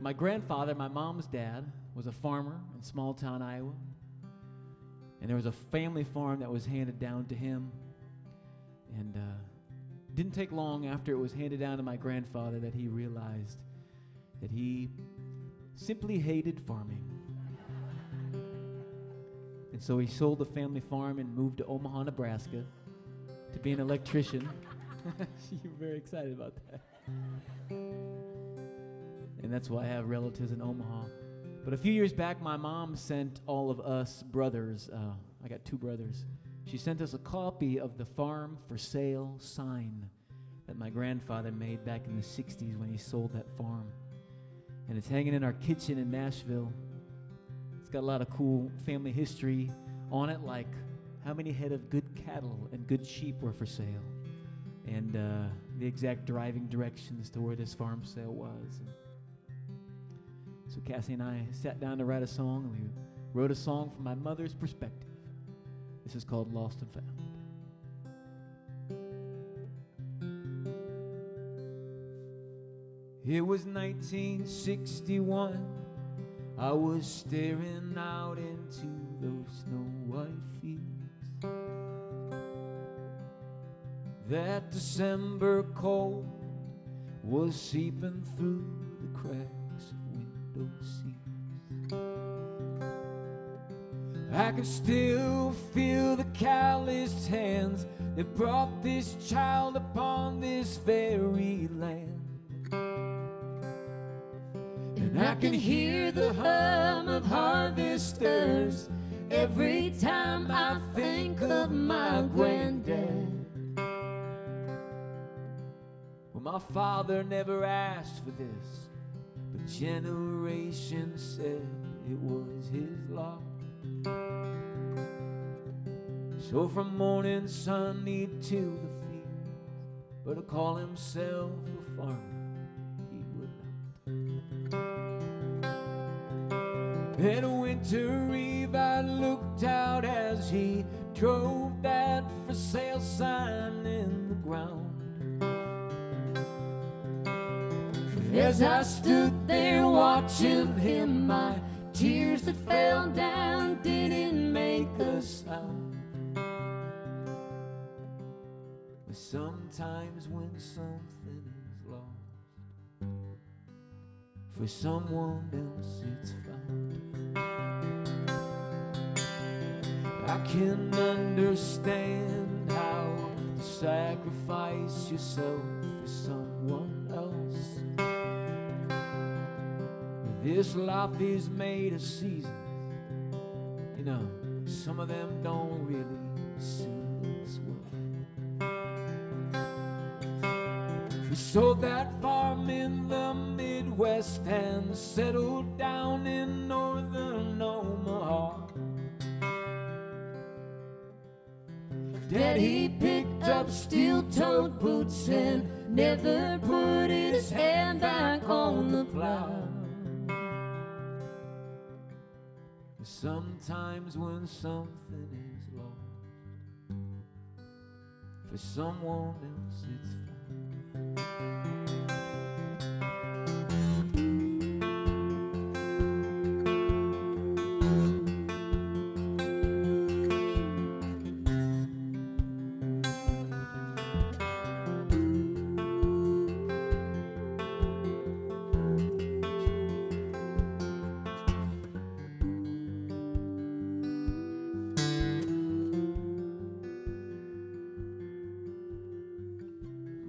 my grandfather, my mom's dad, was a farmer in small town Iowa, and there was a family farm that was handed down to him, and didn't take long after it was handed down to my grandfather that he realized that he simply hated farming. And so he sold the family farm and moved to Omaha, Nebraska to be an electrician. You're very excited about that. And that's why I have relatives in Omaha. But a few years back, my mom sent all of us brothers, I got 2 brothers, she sent us a copy of the farm for sale sign that my grandfather made back in the 60s when he sold that farm. And it's hanging in our kitchen in Nashville. It's got a lot of cool family history on it, like how many head of good cattle and good sheep were for sale, and the exact driving directions to where this farm sale was. So Cassie and I sat down to write a song, and we wrote a song from my mother's perspective. This is called Lost and Found. It was 1961. I was staring out into those snow-white fields. That December cold was seeping through the cracks of window seats. I could still feel the calloused hands that brought this child upon this very land. And I can hear the hum of harvesters every time I think of my granddad. Well, my father never asked for this, but generations said it was his lot. So from morning sun he'd till the fields, but to call himself a farmer he would not. In a winter eve I looked out as he drove that for sale sign in the ground. As I stood there watching him, my tears that fell down didn't make a sound. But sometimes when something is lost, for someone else it's found. I can understand how to sacrifice yourself for someone else. This life is made of seasons. You know, some of them don't really suit us well. We sold that farm in the Midwest and settled down in northern Omaha. Daddy picked up steel-toed boots and never put his hand back on the plow. Sometimes when something is lost, for someone else it's found.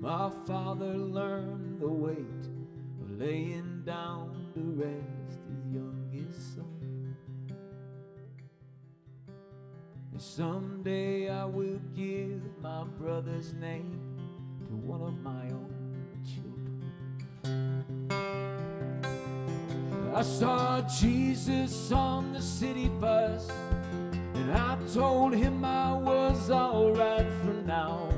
My father learned the weight of laying down to rest his youngest son. And someday I will give my brother's name to one of my own children. I saw Jesus on the city bus, and I told him I was alright for now.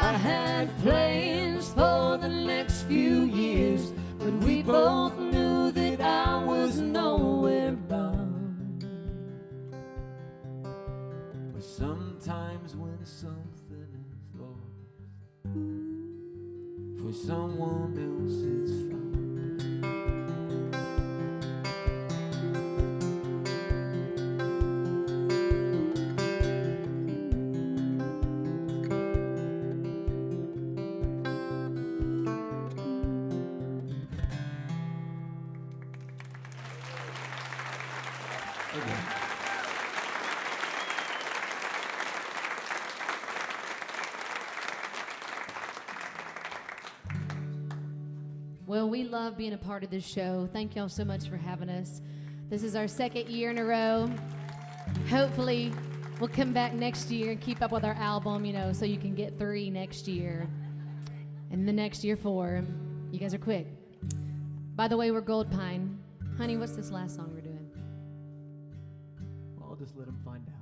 I had plans for the next few years, but we both knew that I was nowhere bound. But sometimes when something is lost, for someone else it's found. Well, we love being a part of this show. Thank y'all so much for having us. This is our second year in a row. Hopefully, we'll come back next year and keep up with our album, so you can get 3 next year. And the next year 4. You guys are quick. By the way, we're Goldpine. Honey, what's this last song we're doing? Well, I'll just let them find out.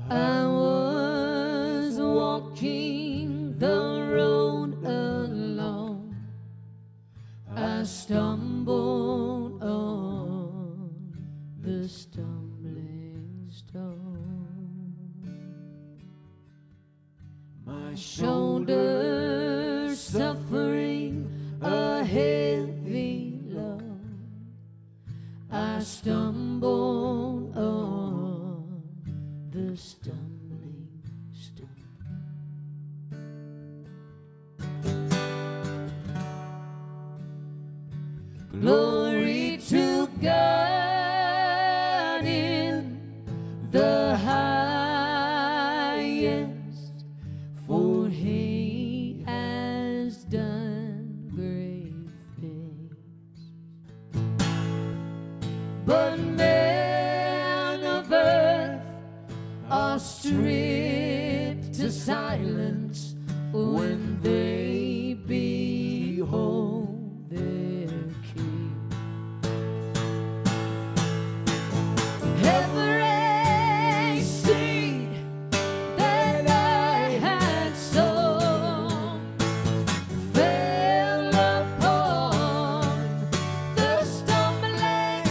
I was walking the road alone. I stumbled on the stumbling stone. My shoulders suffering a heavy load. I stumbled on the stumbling stone. Glory to God in the highest, for he has done great things. But men of earth are stripped to silence when they behold their King. Every seed that I had sown fell upon the stumbling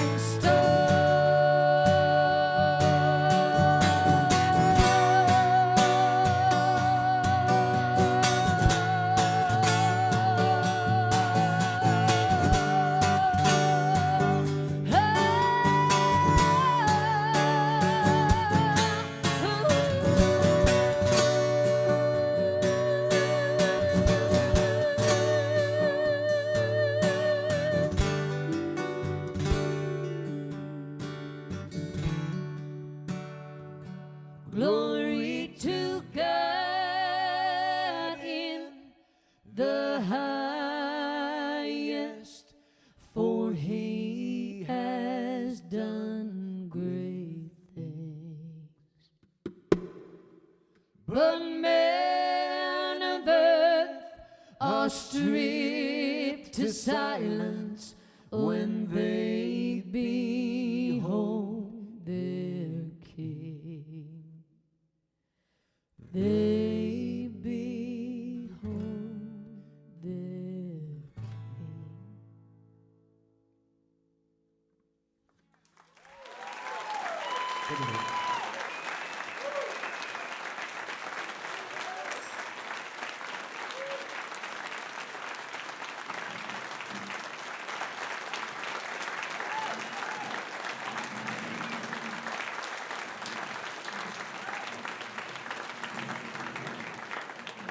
Glory to God in the highest, for he has done great things. But men of earth are stripped to silence when they behold their King. They behold their King.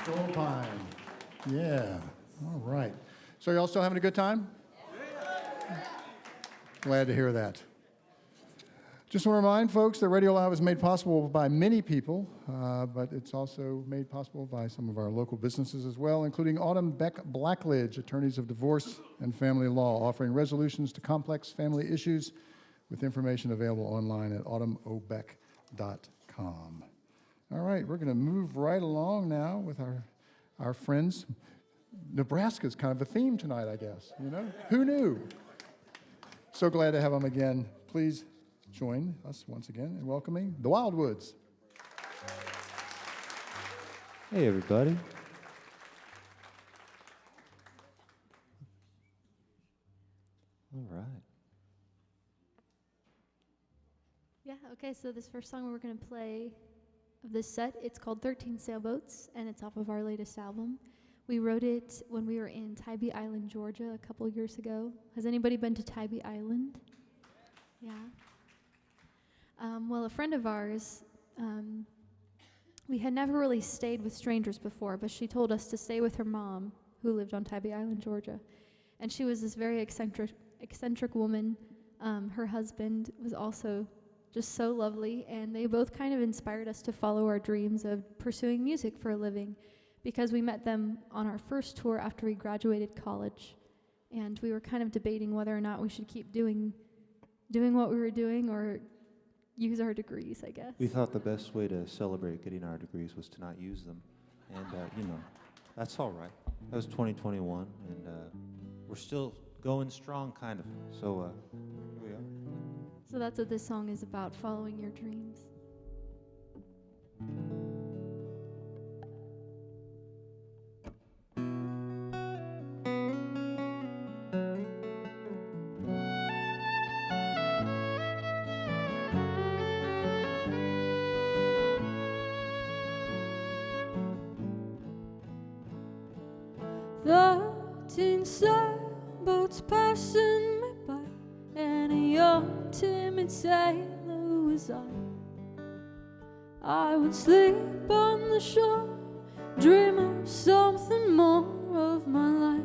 Goldpine. Yeah. All right. So y'all still having a good time? Glad to hear that. Just want to remind folks that Radio Live is made possible by many people, but it's also made possible by some of our local businesses as well, including Autumn Beck Blackledge, attorneys of divorce and family law, offering resolutions to complex family issues with information available online at autumnobeck.com. All right, we're going to move right along now with our friends. Nebraska's kind of a theme tonight, I guess, Who knew? So glad to have them again. Please join us once again in welcoming the Wildwoods. Hey, everybody. All right. Yeah, okay, so this first song we're going to play of this set, it's called 13 Sailboats, and it's off of our latest album. We wrote it when we were in Tybee Island, Georgia, a couple years ago. Has anybody been to Tybee Island? Yeah. Well, a friend of ours, we had never really stayed with strangers before, but she told us to stay with her mom who lived on Tybee Island, Georgia. And she was this very eccentric woman. Her husband was also just so lovely, and they both kind of inspired us to follow our dreams of pursuing music for a living, because we met them on our first tour after we graduated college, and we were kind of debating whether or not we should keep doing what we were doing or use our degrees, I guess. We thought the best way to celebrate getting our degrees was to not use them, and that's all right. That was 2021, and we're still going strong, kind of. So here we are. So that's what this song is about, following your dreams. Floating sailboats passing me by, and a young timid sailor was I would sleep on the shore, dream of something more of my life,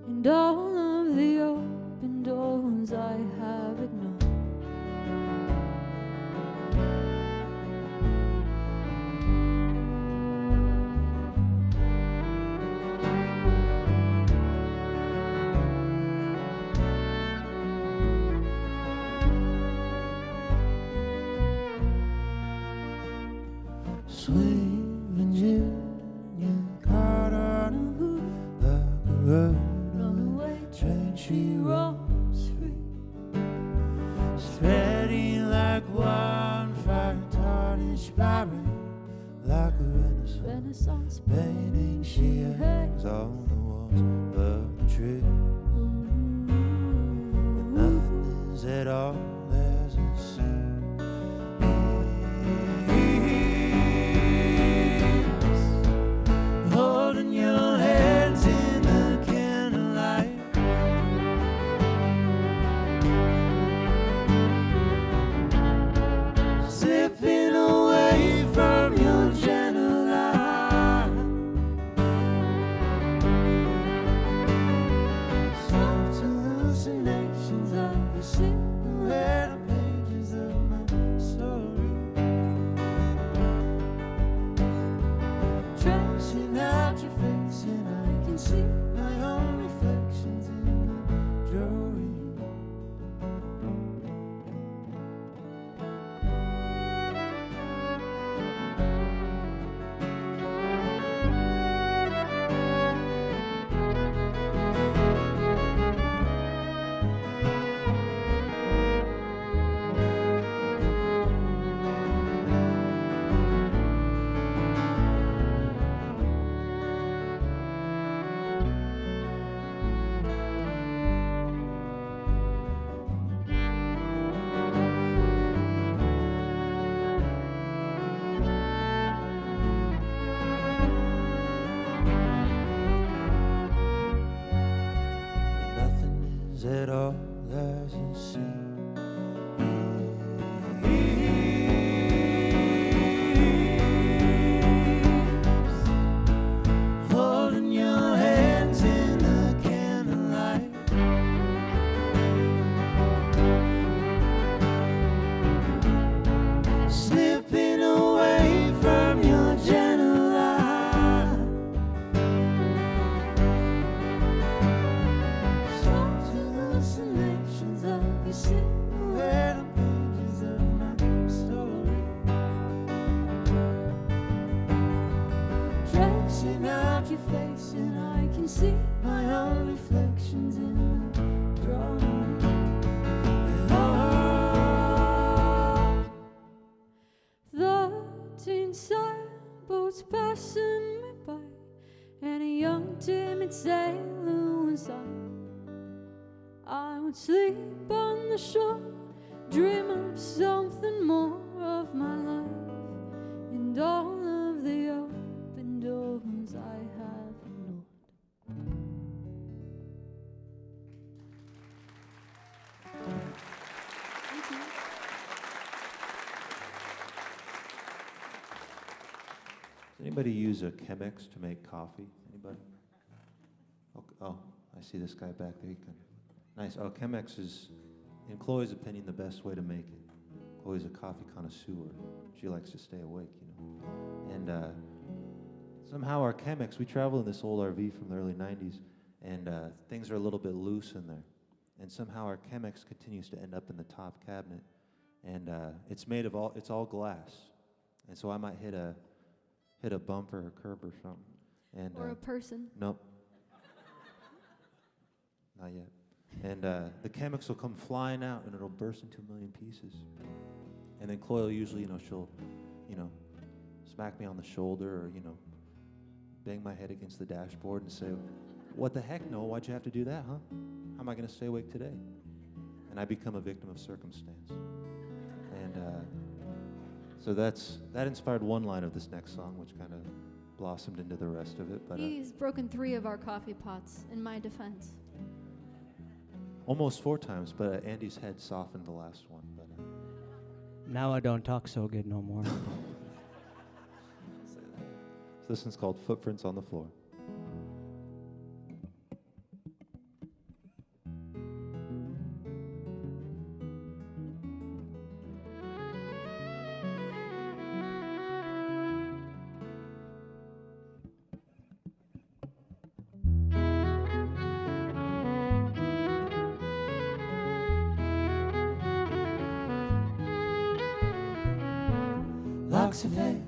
and all of the open doors I have ignored. Sweet Virginia, caught on a hook like a runaway train. She roams free, spreading like wildfire, tarnished by rain, like a Renaissance painting. She hangs on the walls of the tree, but nothing is at all as it seems. Holding your hands in the candlelight, slipping away from your gentle eye. Soft hallucinations of the silhouette pages of my story, tracing out your face, and I can see my own reflections in the drawing. Nothing is at all as it seems. Holding your hands in the candlelight, slipping away from your gentle eye. Soft hallucinations of your silhouette on pages of my story, tracing out your face, and I can see my own reflections in the drawing. Floating sailboats passing me by, and a young timid sailor was I would sleep on the shore, dream of something more of my life, and all of the open doors I have ignored. Thank you. Does anybody use a Chemex to make coffee? Anybody? I see this guy back there. He can. Nice. Oh, Chemex is, in Chloe's opinion, the best way to make it. Chloe's a coffee connoisseur. She likes to stay awake, you know. And somehow our Chemex, we travel in this old RV from the early 90s, and things are a little bit loose in there. And somehow our Chemex continues to end up in the top cabinet. And it's made of it's all glass. And so I might hit a bumper or curb or something. And, or a person. Nope. Not yet. And the Chemex will come flying out, and it'll burst into a million pieces. And then Chloe will usually, she'll, smack me on the shoulder or, bang my head against the dashboard and say, "What the heck, Noah? Why'd you have to do that, huh? How am I going to stay awake today?" And I become a victim of circumstance. And so that inspired one line of this next song, which kind of blossomed into the rest of it. But He's broken 3 of our coffee pots, in my defense. almost 4 times, but Andy's head softened the last one. But Now I don't talk so good no more. so this one's called Footprints on the Floor. Locks of hair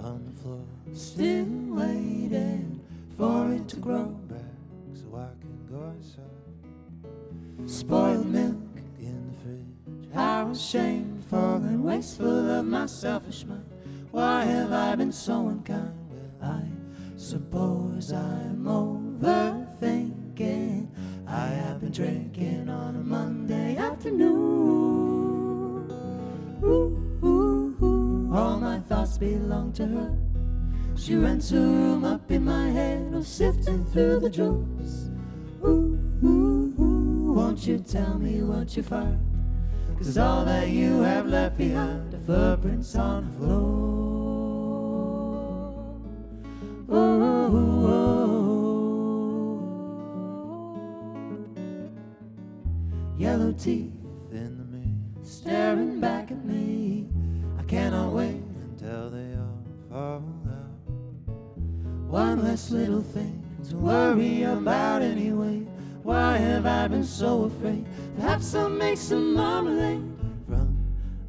on the floor, still waiting for it to grow back so I can go outside. Spoiled milk in the fridge, how shameful and wasteful of my selfish mind. Why have I been so unkind? Well, I suppose I'm overthinking. I have been drinking on a Monday afternoon. Ooh. All my thoughts belong to her. She rents a room up in my head, or sifting through the drawers. Ooh, ooh, ooh, won't you tell me what you find? 'Cause all that you have left behind are footprints on the floor. Oh, oh, oh. Yellow teeth in the mirror, staring back at me. Cannot wait until they all fall out. One less little thing to worry about anyway. Why have I been so afraid? Perhaps I'll make some marmalade from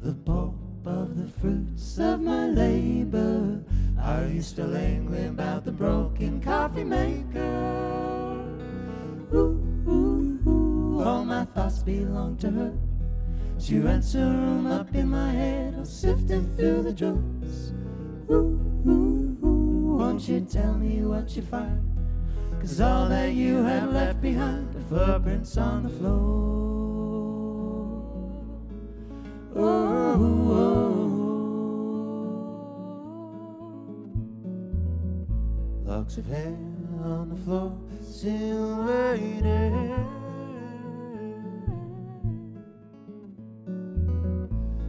the pulp of the fruits of my labor. Are you still angry about the broken coffee maker? Ooh, ooh, ooh, all my thoughts belong to her. She rents a room up in my head, or sifting through the drawers. Ooh, ooh, ooh, won't you tell me what you find? 'Cause all that you have left behind are footprints on the floor. Oh, oh, oh. Locks of hair on the floor, still waiting.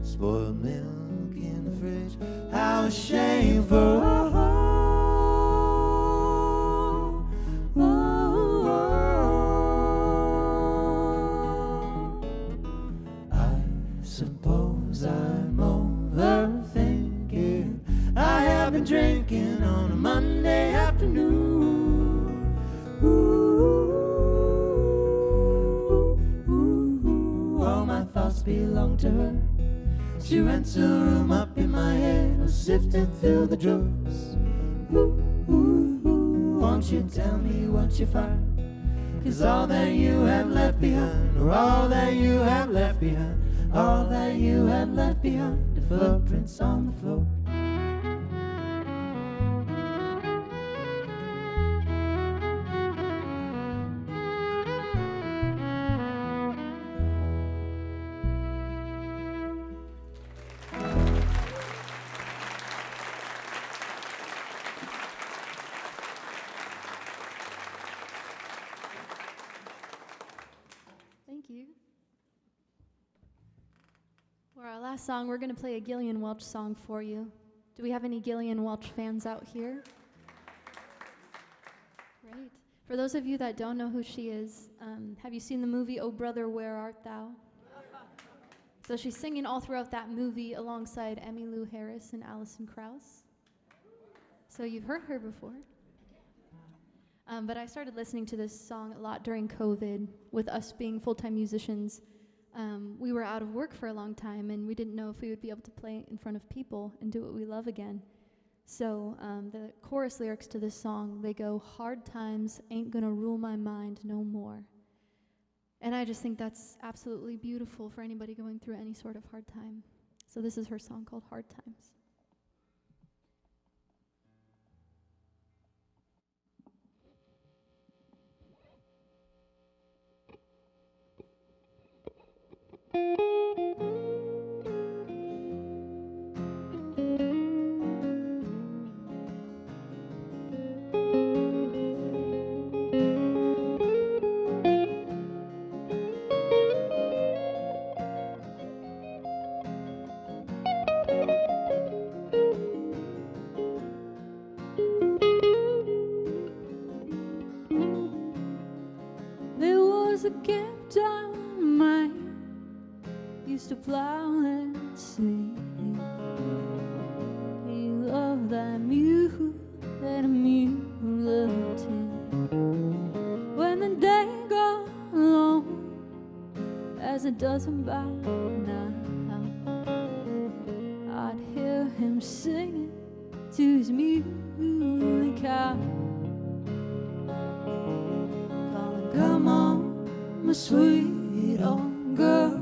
Spoiled milk in the fridge, how shameful. Oh, oh, oh. I suppose I'm overthinking. I have been drinking on a Monday afternoon. Ooh, ooh, ooh, all my thoughts belong to her. She rents a room up in my head, or sifting through the drawers. Ooh, ooh, ooh, won't you tell me what you find? 'Cause all that you have left behind, or all that you have left behind, all that you have left behind, the footprints on the floor. For our last song, we're going to play a Gillian Welch song for you. Do we have any Gillian Welch fans out here? Great. For those of you that don't know who she is, have you seen the movie Oh Brother, Where Art Thou? So she's singing all throughout that movie alongside Emmylou Harris and Alison Krauss. So you've heard her before. But I started listening to this song a lot during COVID. With us being full-time musicians, we were out of work for a long time, and we didn't know if we would be able to play in front of people and do what we love again. So the chorus lyrics to this song, they go, "Hard times ain't gonna rule my mind no more." And I just think that's absolutely beautiful for anybody going through any sort of hard time. So this is her song called Hard Times. There was a captain man used to plow and sing. He loved that mule and a mule loved him. When the day got long, as it does about now, I'd hear him singing to his muley cow. Come on, my sweet old girl,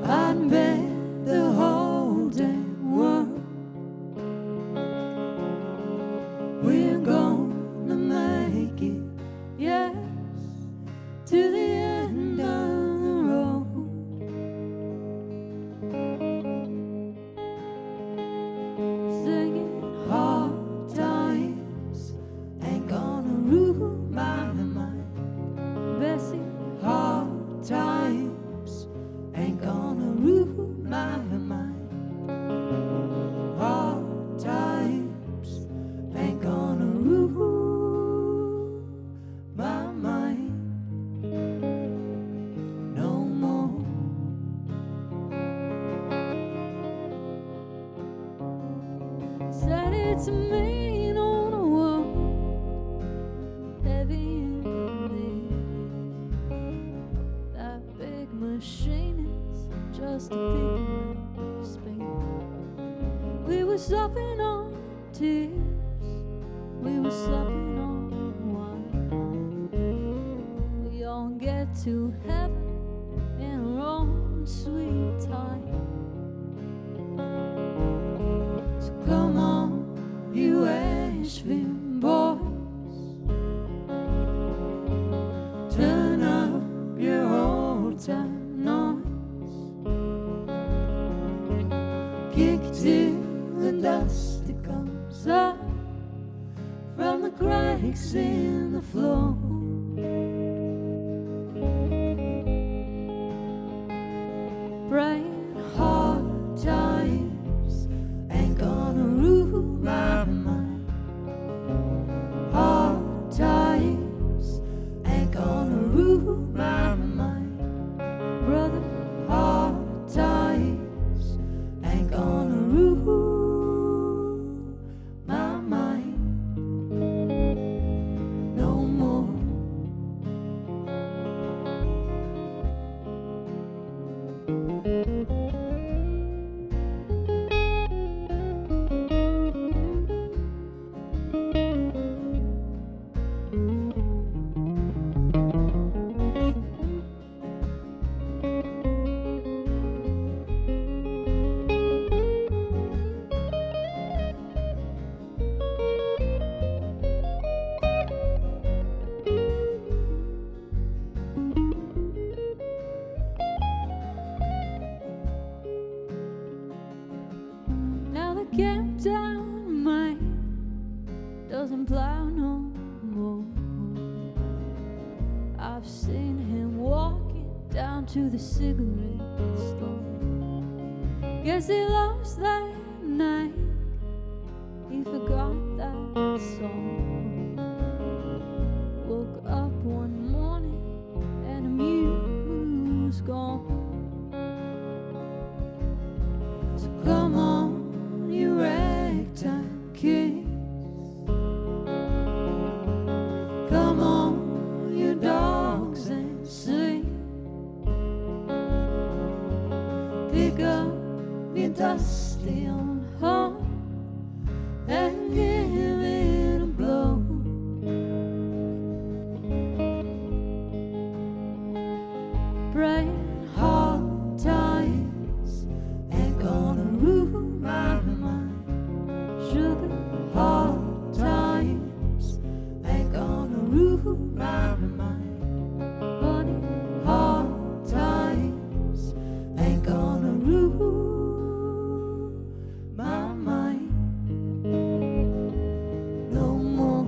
I'd bet the whole damn world we're gonna make it, yes, to the end of the road. Singing hard times ain't gonna rule my mind. Bessie, hard times ain't gonna rule my mind. Hard times ain't gonna rule my mind no more. Said it's a mean on a world, heavy in the that big machine is just a picking up speed. We were supping on tears, we were supping on wine. We all get to heaven in our own sweet time. So come on, you Asheville boys, turn up your old time noise, kick till the dust comes up from the cracks in the floor. Praying hard times ain't gonna rule my mind. Hard times ain't gonna rule my mind. Brother, hard times ain't gonna rule my mind no more. Now the captain man doesn't plow no more. I've seen him walking down to the cigarette store. Guess he lost that night he forgot that song. Woke up one morning and the muse gone. So come on, you ragtime kids. Come on, you dogs, and sing. Pick up your dusty old heart and give it a blow. Praying hard times ain't gonna ruin my mind. Sugar hard times ain't gonna ruin my mind. Honey hard times ain't gonna ruin my mind no more.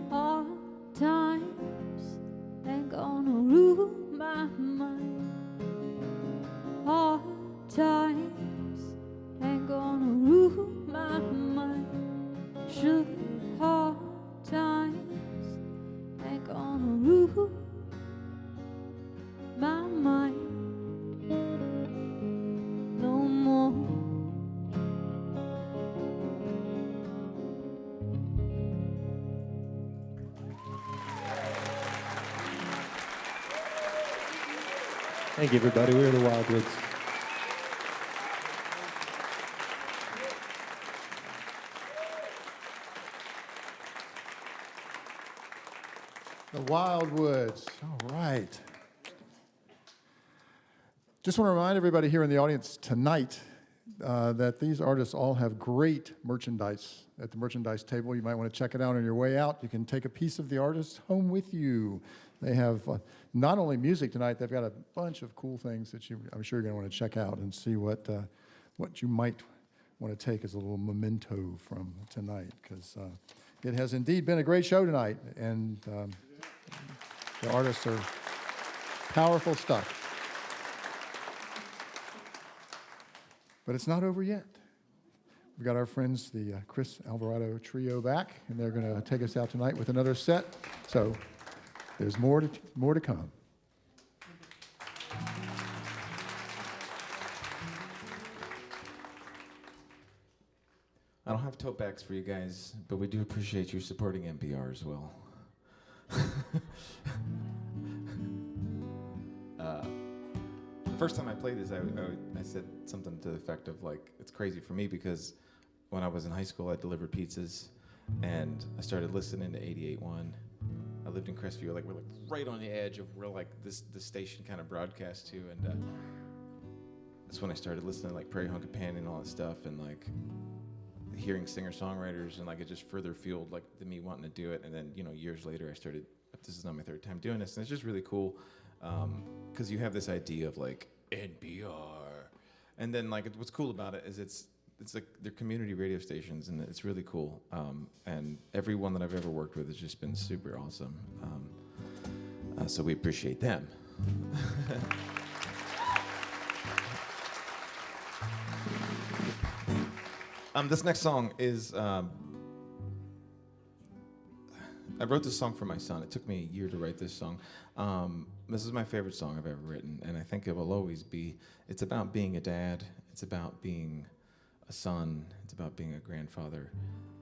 Hard times ain't gonna ruin my mind. Hard times ain't gonna ruin my mind. Sugar hard times ain't gonna ruin my mind no more. Thank you, everybody. We're the Wildwoods. The Wildwoods. All right. Just want to remind everybody here in the audience tonight that these artists all have great merchandise at the merchandise table. You might want to check it out on your way out. You can take a piece of the artist home with you. They have not only music tonight, they've got a bunch of cool things that I'm sure you're going to want to check out and see what you might want to take as a little memento from tonight, because it has indeed been a great show tonight, and the artists are powerful stuff. But it's not over yet. We've got our friends, the Chris Alvarado Trio, back, and they're going to take us out tonight with another set. So there's more to come. I don't have tote bags for you guys, but we do appreciate you supporting NPR as well. The first time I played this, I said something to the effect of, like, it's crazy for me because when I was in high school, I delivered pizzas, and I started listening to 88.1. I lived in Crestview, we're right on the edge of where this station kind of broadcast to, and that's when I started listening to like Prairie Home Companion and all that stuff, and hearing singer-songwriters, and it just further fueled me wanting to do it. And then years later I started, this is not my third time doing this, and it's just really cool because you have this idea of NPR, and then what's cool about it is it's they're community radio stations, and it's really cool, and everyone that I've ever worked with has just been super awesome, so we appreciate them. This next song is, I wrote this song for my son. It took me a year to write this song. This is my favorite song I've ever written, and I think it will always be. It's about being a dad. It's about being a son. It's about being a grandfather.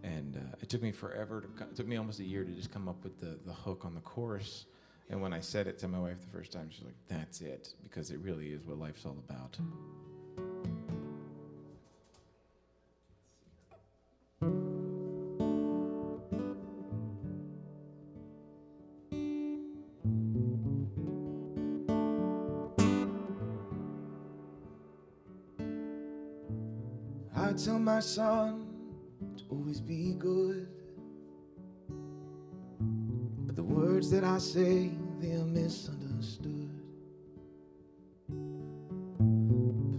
And it took me forever. It took me almost a year to just come up with the hook on the chorus. And when I said it to my wife the first time, she's like, "That's it," because it really is what life's all about. tell my son to always be good, but the words that I say, they are misunderstood.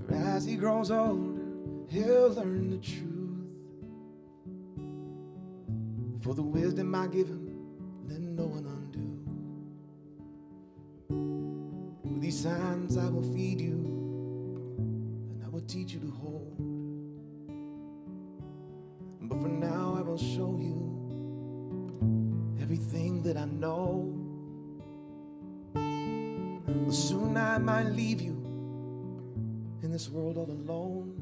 For as he grows older, he'll learn the truth. For the wisdom I give him, let no one undo. With these hands I will feed you, and I will teach you to hold. But for now I will show you everything that I know. Well, soon I might leave you in this world all alone.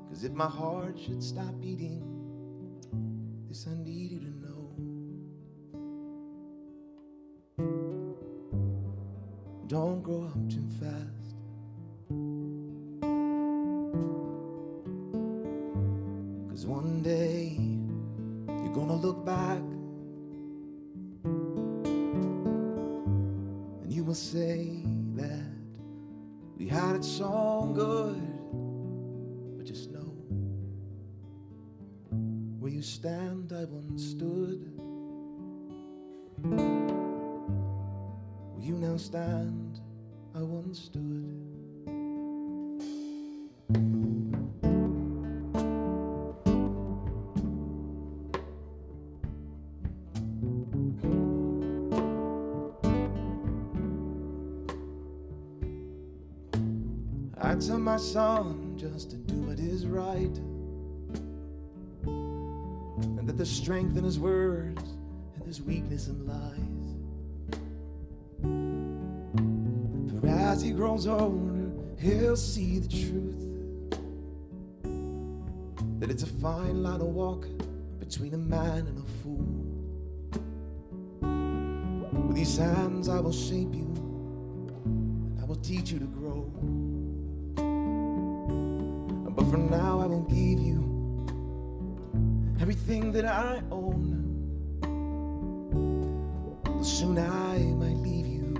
'Cause if my heart should stop beating, this I need you to know. Don't grow up too fast. 'Cause one day you're gonna look back and you will say that we had it so good. But just know, where you stand, I once stood. Where you now stand, I once stood. I tell my son just to do what is right, and that there's strength in his words and there's weakness in lies. For as he grows older, he'll see the truth, that it's a fine line to walk between a man and a fool. With these hands I will shape you, and I will teach you to grow. But for now I won't give you everything that I own. Soon I might leave you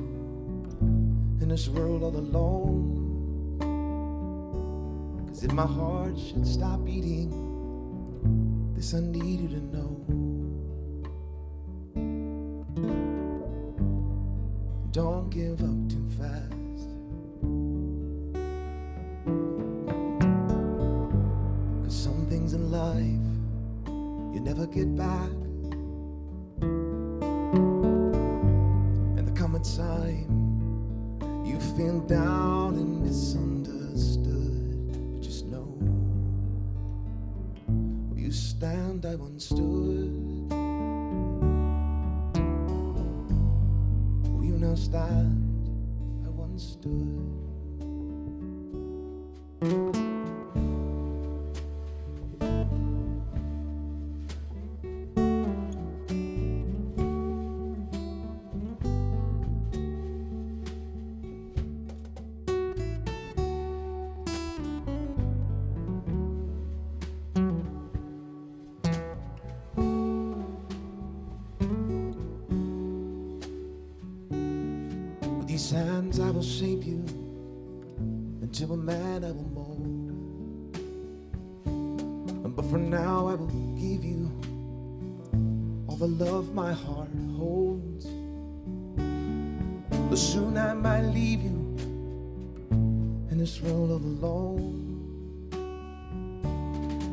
in this world all alone. 'Cause if my heart should stop beating, this I need you to know. Don't give up too fast. 'Cause some things in life you never get back. And there come a time you feel down and misunderstood. But just know, where you stand, I once stood. Where you now stand, I once stood. With these hands I will shape you into a man I will mold. But for now I will give you all the love my heart holds. But soon I might leave you in this world all alone.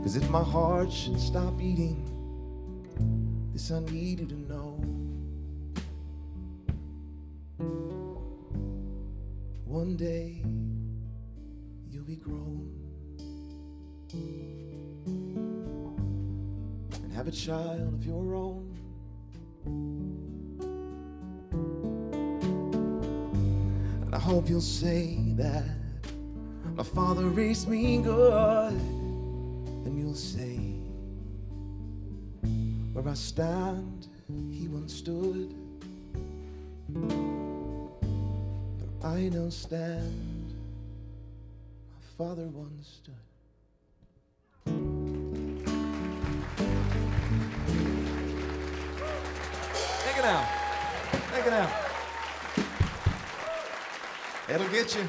'Cause if my heart should stop beating, this I need you to know. One day you'll be grown and have a child of your own. And I hope you'll say that my father raised me good. And you'll say, where I stand, he once stood. But I now stand, my father once stood. Take it out. Take it out. It'll get you.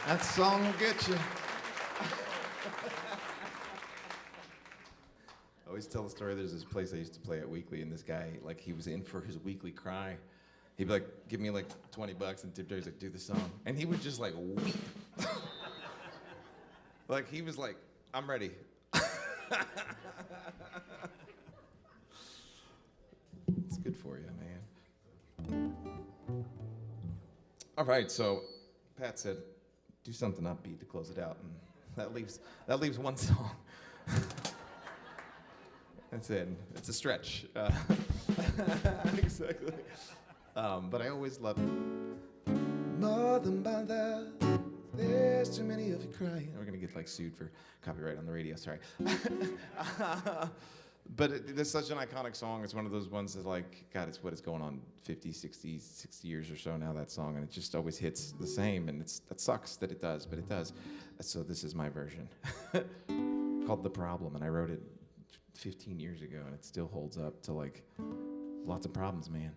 That song will get you. always tell the story. There's this place I used to play at weekly, and this guy, like, he was in for his weekly cry. He'd be like, give me like $20 and tip jar. He's like, do the song. And he would just like weep. Like, he was like, I'm ready. It's good for you, man. All right, so Pat said, do something upbeat to close it out, and that leaves one song. That's it. It's a stretch. Exactly. But I always love it. More than bother, there's too many of you crying. We're gonna get like sued for copyright on the radio. Sorry. But it's such an iconic song. It's one of those ones that, like, God, it's what it's going on 50, 60 years or so now, that song, and it just always hits the same, and that sucks that it does, but it does. So this is my version, called The Problem, and I wrote it 15 years ago, and it still holds up to, like, lots of problems, man.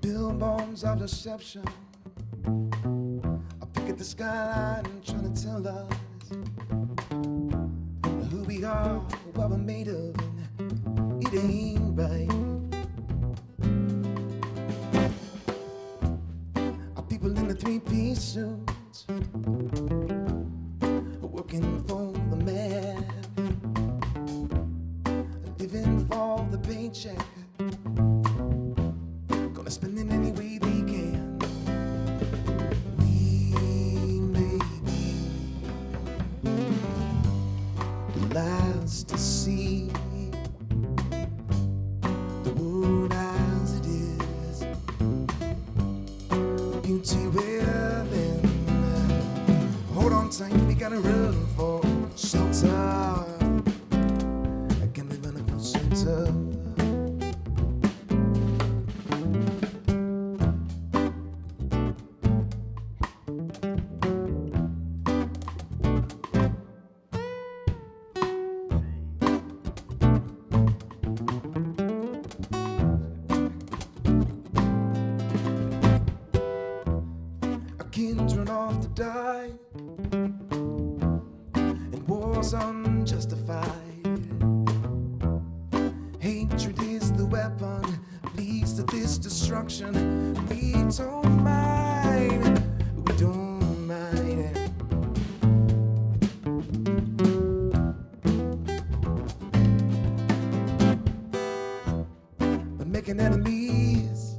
Billboards of deception. I pick at the skyline trying to tell us who we are, what we're made of, and it ain't right. Our people in the three-piece suits working for the man, living for the paycheck, spend it any way they can. We may be the last to see the world as it is, beauty within. Hold on tight, we gotta run for shelter. I can't live in a center. Kids run off to die, and war's unjustified. Hatred is the weapon, leads to this destruction. We don't mind, we don't mind. But making enemies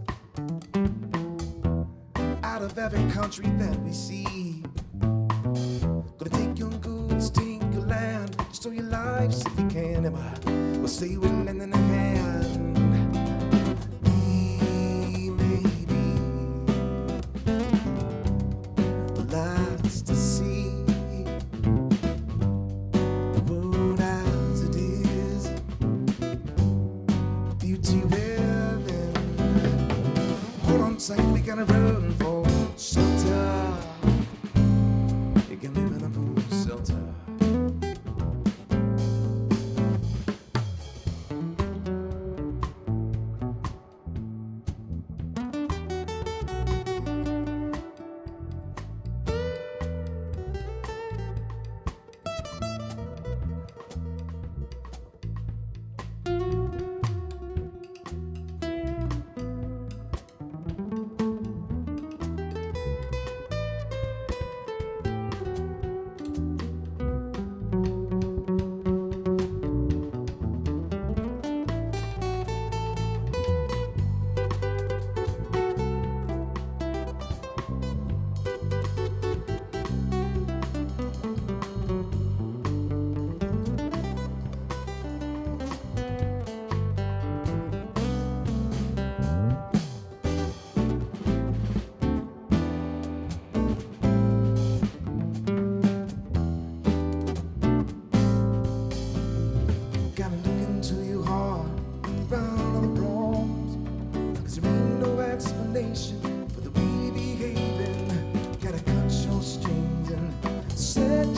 out of every country that we see. Gonna take your goods, take your land, destroy your lives if you can. And we'll say we're lending a hand. We may be the last to see the world as it is, beauty within. Hold on tight, we gotta run for shelter. You can live in a fool's shelter.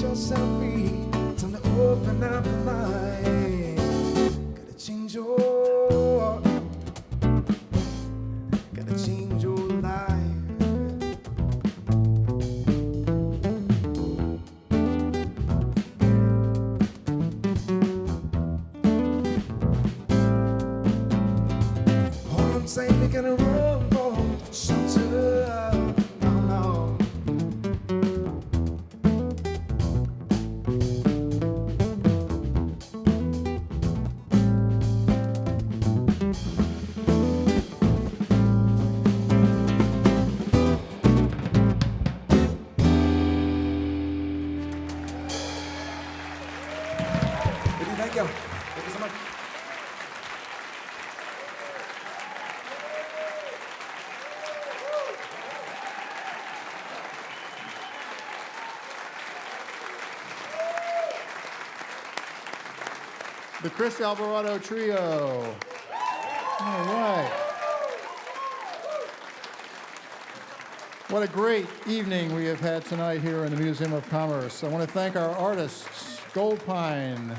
yourself free. Time to open up your mind. Gotta change your life. Hold on tight, we gotta run for shelter. No, no. Thank you. Thank you so much. The Chris Alvarado Trio. All right. What a great evening we have had tonight here in the Museum of Commerce. I want to thank our artists, Goldpine,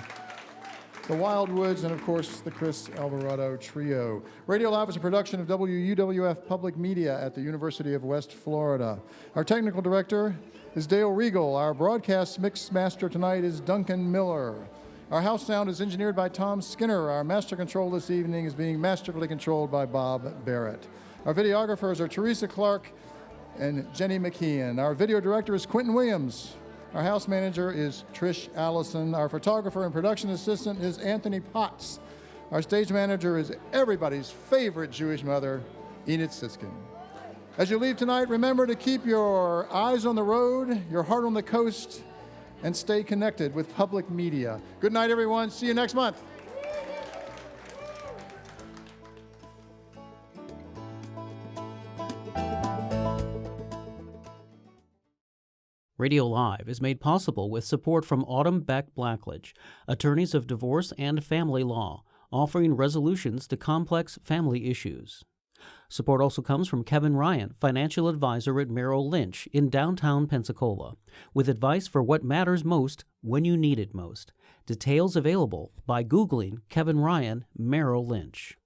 the Wildwoods, and of course, the Chris Alvarado Trio. Radio Live is a production of WUWF Public Media at the University of West Florida. Our technical director is Dale Regal. Our broadcast mix master tonight is Duncan Miller. Our house sound is engineered by Tom Skinner. Our master control this evening is being masterfully controlled by Bob Barrett. Our videographers are Teresa Clark and Jenny McKeon. Our video director is Quentin Williams. Our house manager is Trish Allison. Our photographer and production assistant is Anthony Potts. Our stage manager is everybody's favorite Jewish mother, Enid Siskin. As you leave tonight, remember to keep your eyes on the road, your heart on the coast, and stay connected with public media. Good night, everyone. See you next month. Radio Live is made possible with support from Autumn Beck Blackledge, attorneys of divorce and family law, offering resolutions to complex family issues. Support also comes from Kevin Ryan, financial advisor at Merrill Lynch in downtown Pensacola, with advice for what matters most when you need it most. Details available by Googling Kevin Ryan, Merrill Lynch.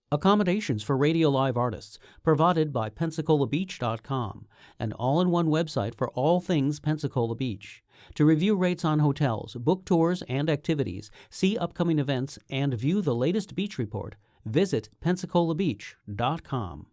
Accommodations for Radio Live artists provided by PensacolaBeach.com, an all-in-one website for all things Pensacola Beach. To review rates on hotels, book tours and activities, see upcoming events, and view the latest beach report, visit PensacolaBeach.com.